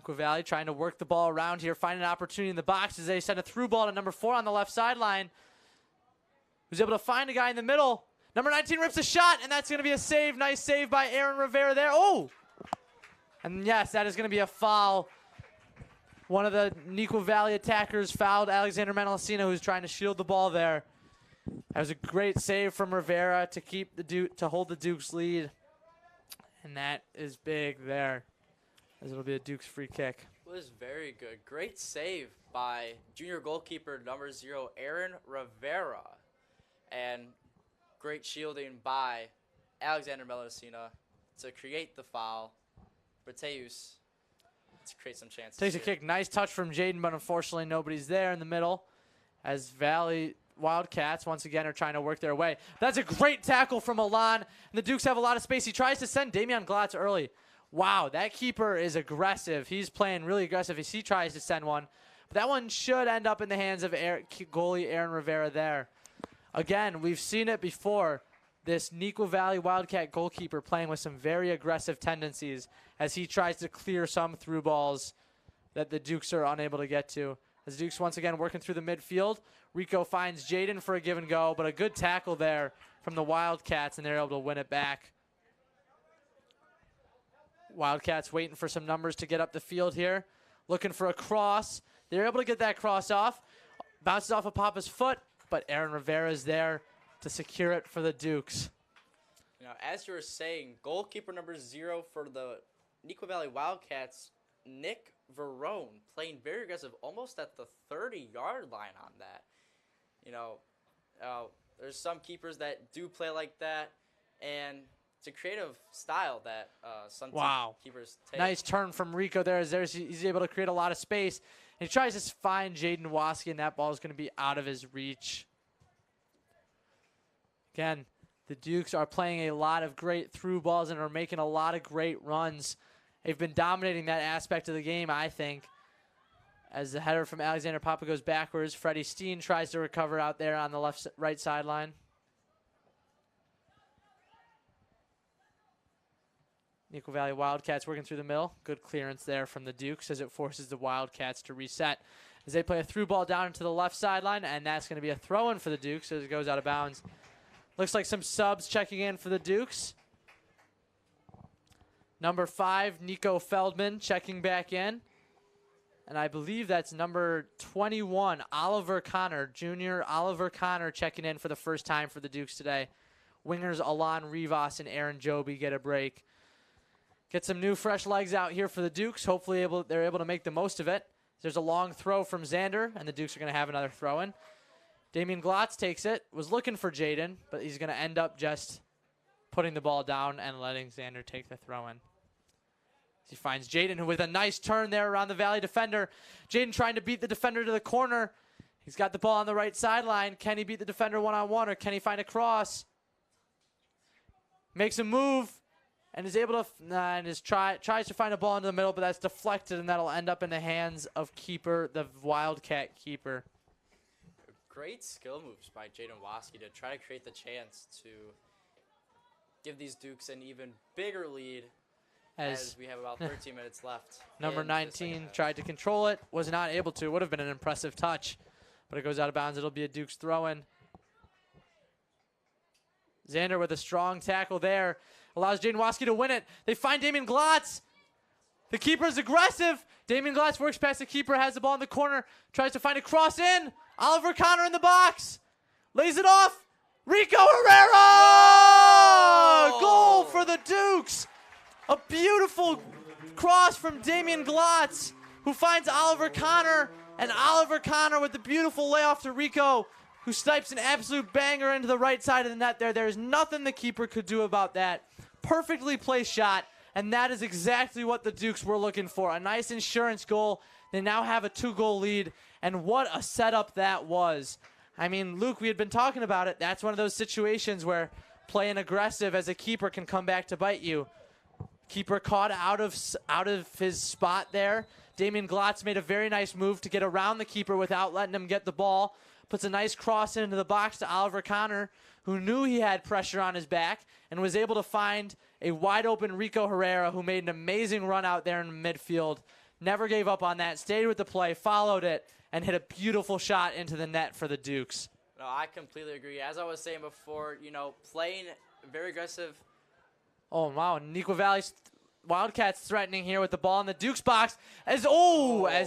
Speaker 1: Nequa Valley trying to work the ball around here, find an opportunity in the box as they send a through ball to number 4 on the left sideline, who's able to find a guy in the middle. Number 19 rips a shot, and that's going to be a save. Nice save by Aaron Rivera there. Oh! And yes, that is going to be a foul. One of the Nequa Valley attackers fouled Alexander Menelacino, who's trying to shield the ball there. That was a great save from Rivera to keep to hold the Dukes lead. And that is big there, as it'll be a Dukes free kick.
Speaker 2: It was very good. Great save by junior goalkeeper number 0, Aaron Rivera. And great shielding by Alexander Menelacino to create the foul. Mateus to create some chances.
Speaker 1: Takes a kick. Nice touch from Jaden, but unfortunately nobody's there in the middle as Valley Wildcats once again are trying to work their way. That's a great tackle from Alon, and the Dukes have a lot of space. He tries to send Damian Glatz early. Wow, that keeper is aggressive. He's playing really aggressive as he tries to send one. But that one should end up in the hands of goalie Aaron Rivera there. Again, we've seen it before. This Nequa Valley Wildcat goalkeeper playing with some very aggressive tendencies as he tries to clear some through balls that the Dukes are unable to get to. As Dukes once again working through the midfield. Rico finds Jaden for a give and go, but a good tackle there from the Wildcats, and they're able to win it back. Wildcats waiting for some numbers to get up the field here. Looking for a cross. They're able to get that cross off. Bounces off of Papa's foot, but Aaron Rivera is there to secure it for the Dukes.
Speaker 2: You know, as you were saying, goalkeeper number 0 for the Nequa Valley Wildcats, Nick Verone, playing very aggressive, almost at the 30-yard line on that. You know, there's some keepers that do play like that, and it's a creative style that some keepers take.
Speaker 1: Nice turn from Rico there. He's able to create a lot of space. And he tries to find Jaden Waski, and that ball is going to be out of his reach. Again, the Dukes are playing a lot of great through balls and are making a lot of great runs. They've been dominating that aspect of the game, I think. As the header from Alexander Papa goes backwards, Freddie Steen tries to recover out there on the right sideline. Nequa Valley Wildcats working through the middle. Good clearance there from the Dukes as it forces the Wildcats to reset. As they play a through ball down into the left sideline, and that's going to be a throw-in for the Dukes as it goes out of bounds. Looks like some subs checking in for the Dukes. Number 5, Nico Feldman checking back in. And I believe that's number 21, Oliver Connor, junior Oliver Connor checking in for the first time for the Dukes today. Wingers Alon Rivas and Aaron Joby get a break. Get some new fresh legs out here for the Dukes. Hopefully they're able to make the most of it. There's a long throw from Xander, and the Dukes are going to have another throw in. Damian Glatz takes it, was looking for Jaden, but he's going to end up just putting the ball down and letting Xander take the throw in. He finds Jaden, who with a nice turn there around the Valley defender. Jaden trying to beat the defender to the corner. He's got the ball on the right sideline. Can he beat the defender one-on-one, or can he find a cross? Makes a move and is able to tries to find a ball into the middle, but that's deflected, and that'll end up in the hands of the Wildcat keeper.
Speaker 2: Great skill moves by Jaden Waski to try to create the chance to give these Dukes an even bigger lead as we have about 13 minutes left.
Speaker 1: Number 19 tried to control it, was not able to. Would have been an impressive touch, but it goes out of bounds. It'll be a Dukes throw-in. Xander with a strong tackle there. Allows Jaden Waski to win it. They find Damian Glatz. The keeper's aggressive. Damian Glatz works past the keeper, has the ball in the corner, tries to find a cross in. Oliver Connor in the box. Lays it off. Rico Herrera! Goal for the Dukes. A beautiful cross from Damian Glotz, who finds Oliver Connor, and Oliver Connor with the beautiful layoff to Rico, who snipes an absolute banger into the right side of the net there. There's nothing the keeper could do about that. Perfectly placed shot, and that is exactly what the Dukes were looking for. A nice insurance goal. They now have a 2-goal lead, and what a setup that was. I mean, Luke, we had been talking about it. That's one of those situations where playing aggressive as a keeper can come back to bite you. Keeper caught out of his spot there. Damian Glotz made a very nice move to get around the keeper without letting him get the ball. Puts a nice cross into the box to Oliver Connor, who knew he had pressure on his back and was able to find a wide open Rico Herrera, who made an amazing run out there in midfield. Never gave up on that, stayed with the play, followed it, and hit a beautiful shot into the net for the Dukes.
Speaker 2: No, I completely agree. As I was saying before, playing very aggressive.
Speaker 1: Oh, wow. Nequa Valley's Wildcats threatening here with the ball in the Dukes box. As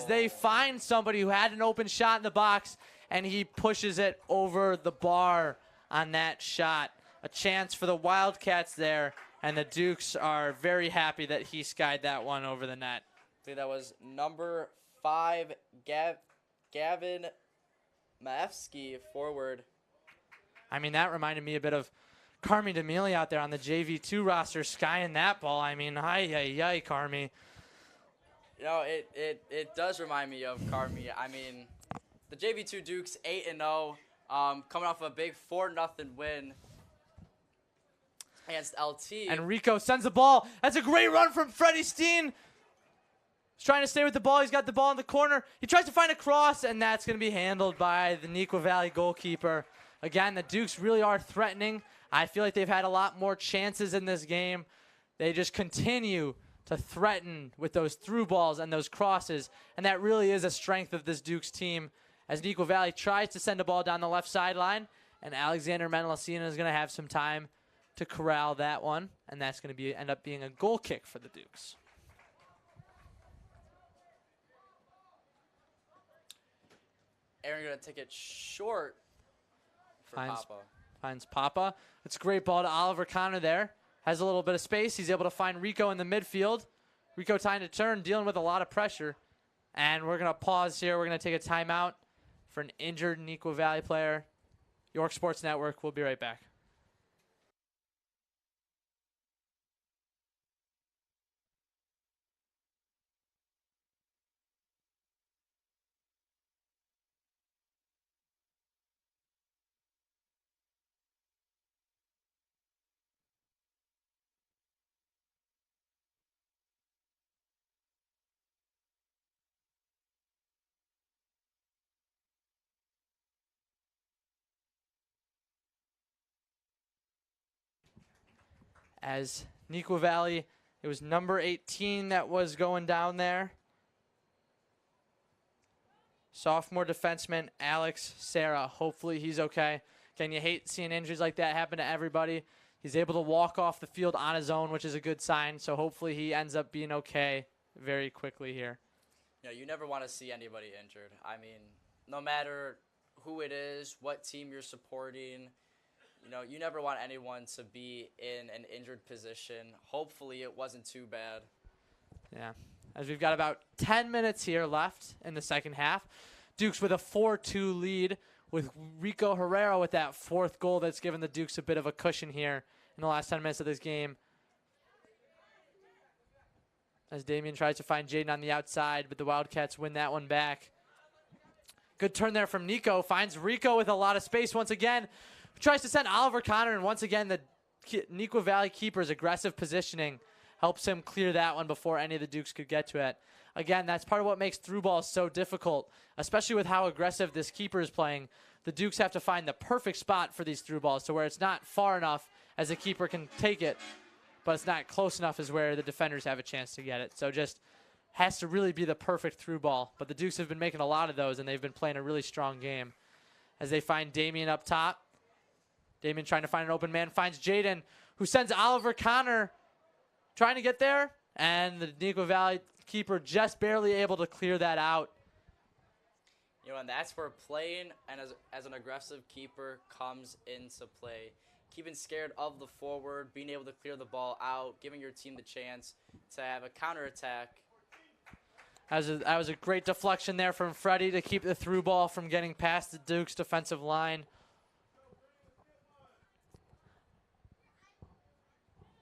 Speaker 1: they find somebody who had an open shot in the box, and he pushes it over the bar on that shot. A chance for the Wildcats there, and the Dukes are very happy that he skied that one over the net.
Speaker 2: I think that was number 5, Gavin Maefsky, forward.
Speaker 1: I mean, that reminded me a bit of Carmi D'Amelia out there on the JV2 roster, skying that ball. I mean, hi, Carmi.
Speaker 2: It does remind me of Carmi. I mean, the JV2 Dukes 8-0, coming off a big 4-0 win against LT.
Speaker 1: And Rico sends the ball. That's a great run from Freddie Steen. He's trying to stay with the ball. He's got the ball in the corner. He tries to find a cross, and that's going to be handled by the Nequa Valley goalkeeper. Again, the Dukes really are threatening. I feel like they've had a lot more chances in this game. They just continue to threaten with those through balls and those crosses, and that really is a strength of this Dukes team, as Nequa Valley tries to send a ball down the left sideline, and Alexander Mendelacina is going to have some time to corral that one, and that's going to end up being a goal kick for the Dukes.
Speaker 2: Aaron going to take it short for Papa.
Speaker 1: Finds Papa. It's a great ball to Oliver Connor there. Has a little bit of space. He's able to find Rico in the midfield. Rico time to turn, dealing with a lot of pressure. And we're going to pause here. We're going to take a timeout for an injured Nequa Valley player. York Sports Network. We'll be right back. As Nequa Valley, it was number 18 that was going down there. Sophomore defenseman Alex Serra. Hopefully he's okay. Again, you hate seeing injuries like that happen to everybody. He's able to walk off the field on his own, which is a good sign. So hopefully he ends up being okay very quickly here.
Speaker 2: You never want to see anybody injured. I mean, no matter who it is, what team you're supporting, you never want anyone to be in an injured position. Hopefully it wasn't too bad.
Speaker 1: Yeah. As we've got about 10 minutes here left in the second half. Dukes with a 4-2 lead, with Rico Herrera with that 4th goal that's given the Dukes a bit of a cushion here in the last 10 minutes of this game. As Damien tries to find Jaden on the outside, but the Wildcats win that one back. Good turn there from Nico. Finds Rico with a lot of space once again. Tries to send Oliver Connor, and once again, the Nequa Valley keeper's aggressive positioning helps him clear that one before any of the Dukes could get to it. Again, that's part of what makes through balls so difficult, especially with how aggressive this keeper is playing. The Dukes have to find the perfect spot for these through balls to where it's not far enough as the keeper can take it, but it's not close enough as where the defenders have a chance to get it. So just has to really be the perfect through ball. But the Dukes have been making a lot of those, and they've been playing a really strong game. As they find Damien up top. Damien trying to find an open man, finds Jaden, who sends Oliver Connor trying to get there, and the Nequa Valley keeper just barely able to clear that out.
Speaker 2: And that's where playing and as an aggressive keeper comes into play. keeping scared of the forward, being able to clear the ball out, giving your team the chance to have a counterattack.
Speaker 1: That was a great deflection there from Freddie to keep the through ball from getting past the Dukes defensive line.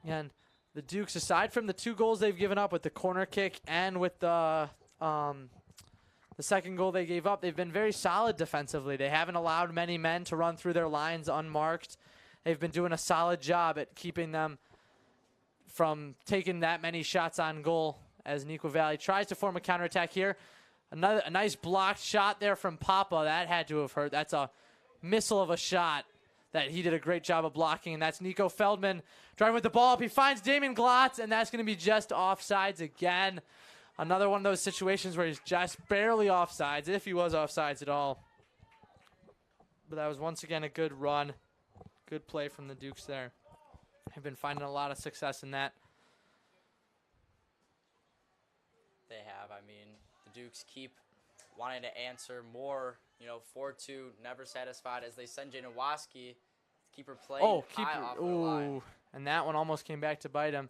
Speaker 1: And the Dukes, aside from the 2 goals they've given up with the corner kick and with the second goal they gave up, they've been very solid defensively. They haven't allowed many men to run through their lines unmarked. They've been doing a solid job at keeping them from taking that many shots on goal as Nequa Valley tries to form a counterattack here. A nice blocked shot there from Papa. That had to have hurt. That's a missile of a shot that he did a great job of blocking, and that's Nico Feldman driving with the ball up. He finds Damien Glotz, and that's going to be just offsides again. Another one of those situations where he's just barely offsides, if he was offsides at all. But that was once again a good run. Good play from the Dukes there. They've been finding a lot of success in that.
Speaker 2: They have. I mean, the Dukes keep wanting to answer more. 4-2, never satisfied as they send Jaden Waski, keeper playing high off the line.
Speaker 1: And that one almost came back to bite him.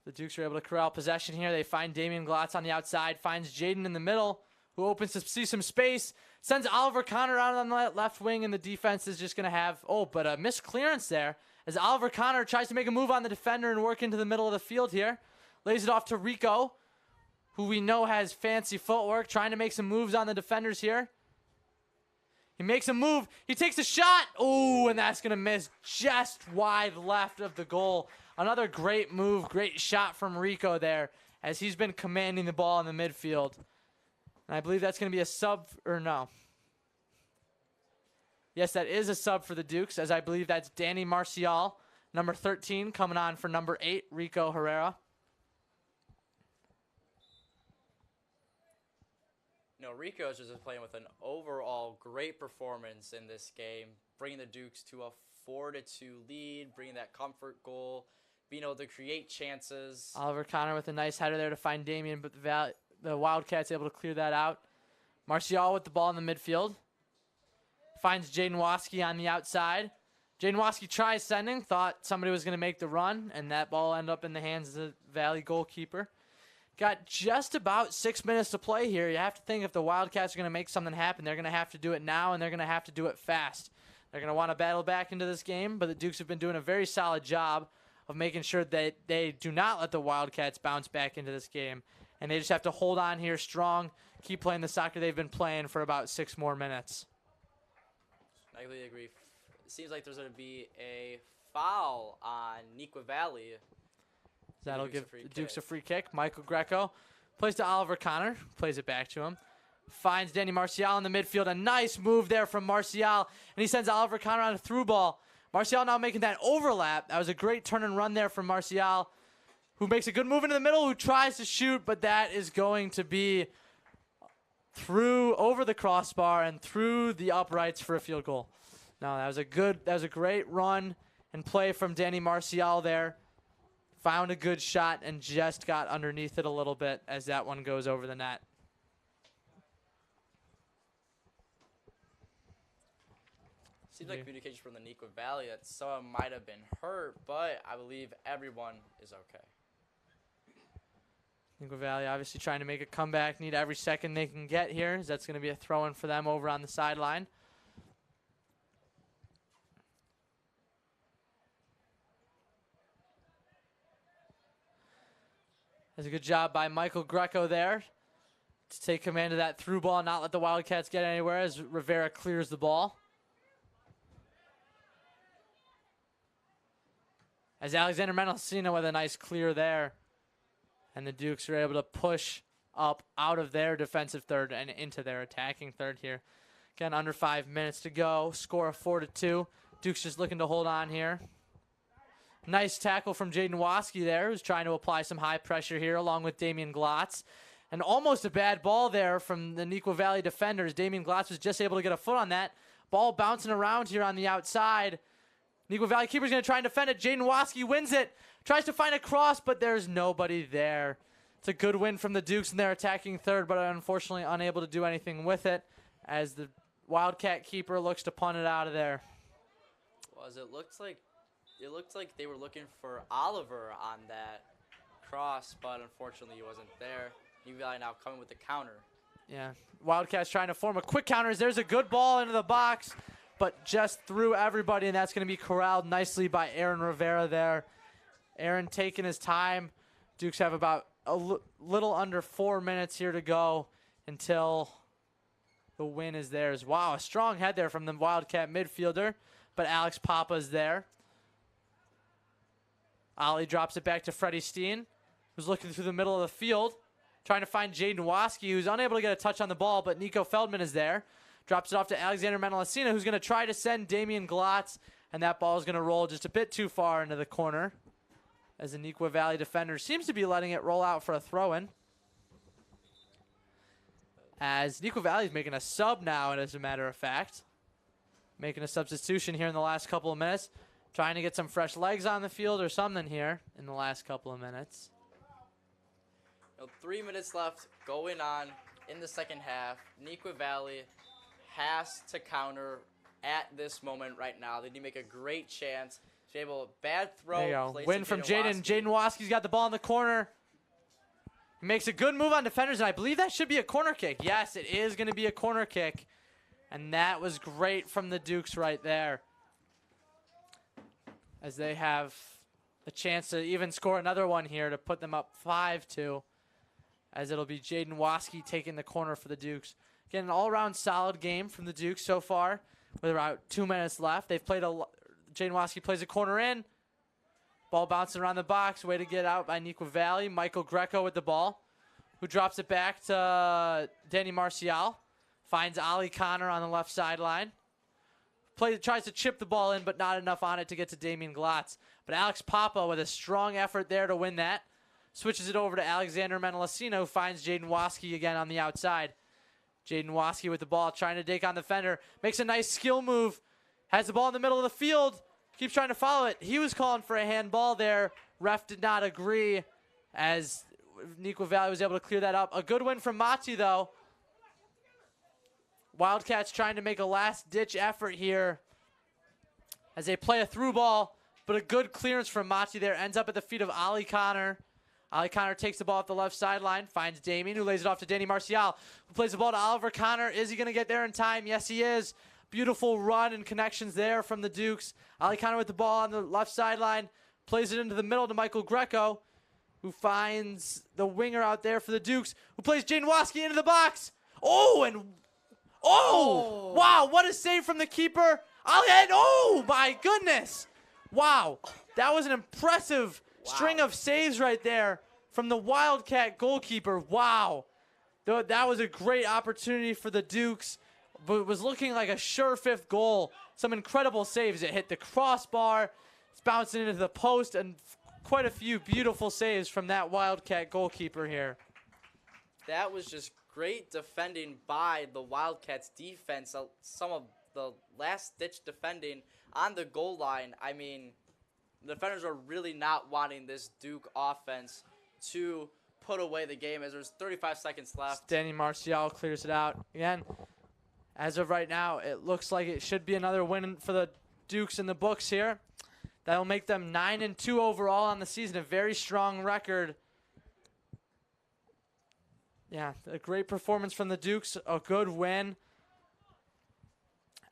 Speaker 1: The Dukes are able to corral possession here. They find Damien Glotz on the outside, finds Jaden in the middle, who opens to see some space, sends Oliver Connor out on the left wing, and the defense is just going to have, but a missed clearance there as Oliver Connor tries to make a move on the defender and work into the middle of the field here. Lays it off to Rico, who we know has fancy footwork, trying to make some moves on the defenders here. He makes a move. He takes a shot. Oh, and that's going to miss just wide left of the goal. Another great move, great shot from Rico there as he's been commanding the ball in the midfield. And I believe that's going to be a sub, or no. Yes, that is a sub for the Dukes, as I believe that's Danny Marcial, number 13, coming on for number 8, Rico Herrera.
Speaker 2: Rico's just playing with an overall great performance in this game, bringing the Dukes to a 4-2 lead, bringing that comfort goal, being able to create chances.
Speaker 1: Oliver Connor with a nice header there to find Damien, but the Wildcats able to clear that out. Marcial with the ball in the midfield. Finds Jaden Waski on the outside. Jaden Waski tries sending, thought somebody was going to make the run, and that ball ended up in the hands of the Valley goalkeeper. Got just about 6 minutes to play here. You have to think if the Wildcats are going to make something happen, they're going to have to do it now, and they're going to have to do it fast. They're going to want to battle back into this game, but the Dukes have been doing a very solid job of making sure that they do not let the Wildcats bounce back into this game. And they just have to hold on here strong, keep playing the soccer they've been playing for about 6 more minutes.
Speaker 2: I completely agree. It seems like there's going to be a foul on Nequa Valley.
Speaker 1: That'll give the Dukes a free kick. Michael Greco plays to Oliver Connor, plays it back to him. Finds Danny Marcial in the midfield. A nice move there from Marcial, and he sends Oliver Connor on a through ball. Marcial now making that overlap. That was a great turn and run there from Marcial, who makes a good move into the middle, who tries to shoot, but that is going to be over the crossbar and through the uprights for a field goal. No, that was a great run and play from Danny Marcial there. Found a good shot and just got underneath it a little bit as that one goes over the net.
Speaker 2: Seems like communication from the Nequa Valley that someone might have been hurt, but I believe everyone is okay.
Speaker 1: Nequa Valley obviously trying to make a comeback, need every second they can get here. That's going to be a throw-in for them over on the sideline. That's a good job by Michael Greco there to take command of that through ball, not let the Wildcats get anywhere as Rivera clears the ball. As Alexander Mendocino with a nice clear there. And the Dukes are able to push up out of their defensive third and into their attacking third here. Again, under 5 minutes to go. Score of 4-2. Dukes just looking to hold on here. Nice tackle from Jaden Waski there, who's trying to apply some high pressure here along with Damien Glotz. And almost a bad ball there from the Nequa Valley defenders. Damien Glotz was just able to get a foot on that. Ball bouncing around here on the outside. Nequa Valley keeper's going to try and defend it. Jaden Waski wins it. Tries to find a cross, but there's nobody there. It's a good win from the Dukes in their attacking third, but unfortunately unable to do anything with it as the Wildcat keeper looks to punt it out of there.
Speaker 2: Was it looked like they were looking for Oliver on that cross, but unfortunately he wasn't there. Nequa Valley now coming with the counter.
Speaker 1: Yeah, Wildcats trying to form a quick counter. There's a good ball into the box, but just through everybody, and that's going to be corralled nicely by Aaron Rivera there. Aaron taking his time. Dukes have about a little under 4 minutes here to go until the win is theirs. Wow, a strong head there from the Wildcat midfielder, but Alex Papa's there. Ollie drops it back to Freddie Steen, who's looking through the middle of the field, trying to find Jaden Waski, who's unable to get a touch on the ball, but Nico Feldman is there. Drops it off to Alexander Menelacina, who's going to try to send Damian Glotz, and that ball is going to roll just a bit too far into the corner, as the Nequa Valley defender seems to be letting it roll out for a throw-in. As Nequa Valley is making a sub now, and as a matter of fact, making a substitution here in the last couple of minutes, trying to get some fresh legs on the field or something here in the last couple of minutes.
Speaker 2: 3 minutes left going on in the second half. Nequa Valley has to counter at this moment right now. They need to make a great chance. Bad throw.
Speaker 1: There you go. Win from Jaden. Jaden Waski's got the ball in the corner. He makes a good move on defenders, and I believe that should be a corner kick. Yes, it is going to be a corner kick. And that was great from the Dukes right there, as they have a chance to even score another one here to put them up 5-2, as it'll be Jaden Waski taking the corner for the Dukes. Again, an all-around solid game from the Dukes so far with about 2 minutes left. They've played Jaden Waski plays a corner in. Ball bouncing around the box. Way to get out by Nequa Valley. Michael Greco with the ball, who drops it back to Danny Marcial. Finds Ollie Connor on the left sideline. Tries to chip the ball in, but not enough on it to get to Damian Glotz. But Alex Papa with a strong effort there to win that. Switches it over to Alexander Menelacino, who finds Jaden Waski again on the outside. Jaden Waski with the ball, trying to take on the defender. Makes a nice skill move. Has the ball in the middle of the field. Keeps trying to follow it. He was calling for a handball there. Ref did not agree, as Nequa Valley was able to clear that up. A good win from Mati, though. Wildcats trying to make a last-ditch effort here as they play a through ball, but a good clearance from Mati there. Ends up at the feet of Ollie Connor. Ollie Connor takes the ball off the left sideline, finds Damien, who lays it off to Danny Marcial, who plays the ball to Oliver Connor. Is he going to get there in time? Yes, he is. Beautiful run and connections there from the Dukes. Ollie Connor with the ball on the left sideline, plays it into the middle to Michael Greco, who finds the winger out there for the Dukes, who plays Jaden Waski into the box. Oh, wow, what a save from the keeper. Oh, my goodness. Wow, that was an impressive string of saves right there from the Wildcat goalkeeper. Wow, that was a great opportunity for the Dukes, but it was looking like a sure fifth goal. Some incredible saves. It hit the crossbar, it's bouncing into the post, and quite a few beautiful saves from that Wildcat goalkeeper here.
Speaker 2: That was just great defending by the Wildcats defense. Some of the last-ditch defending on the goal line. I mean, the defenders are really not wanting this Duke offense to put away the game, as there's 35 seconds left.
Speaker 1: Danny Marcial clears it out. Again, as of right now, it looks like it should be another win for the Dukes in the books here. That'll make them 9-2 overall on the season, a very strong record. Yeah, a great performance from the Dukes, a good win.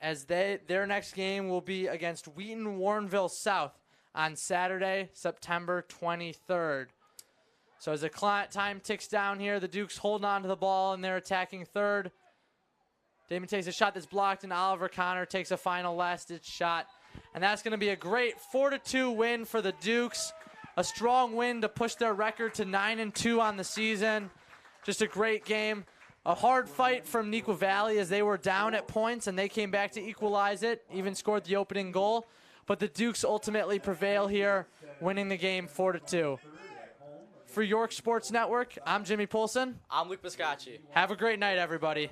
Speaker 1: As their next game will be against Wheaton Warrenville South on Saturday, September 23rd. So as the time ticks down here, the Dukes holding on to the ball and they're attacking third. Damon takes a shot that's blocked, and Oliver Connor takes a final last-ditch shot. And that's going to be a great 4-2 win for the Dukes. A strong win to push their record to 9-2 on the season. Just a great game. A hard fight from Nequa Valley as they were down at points, and they came back to equalize it, even scored the opening goal. But the Dukes ultimately prevail here, winning the game 4-2. For York Sports Network, I'm Jimmy Poulson.
Speaker 2: I'm Luca Boscaccy.
Speaker 1: Have a great night, everybody.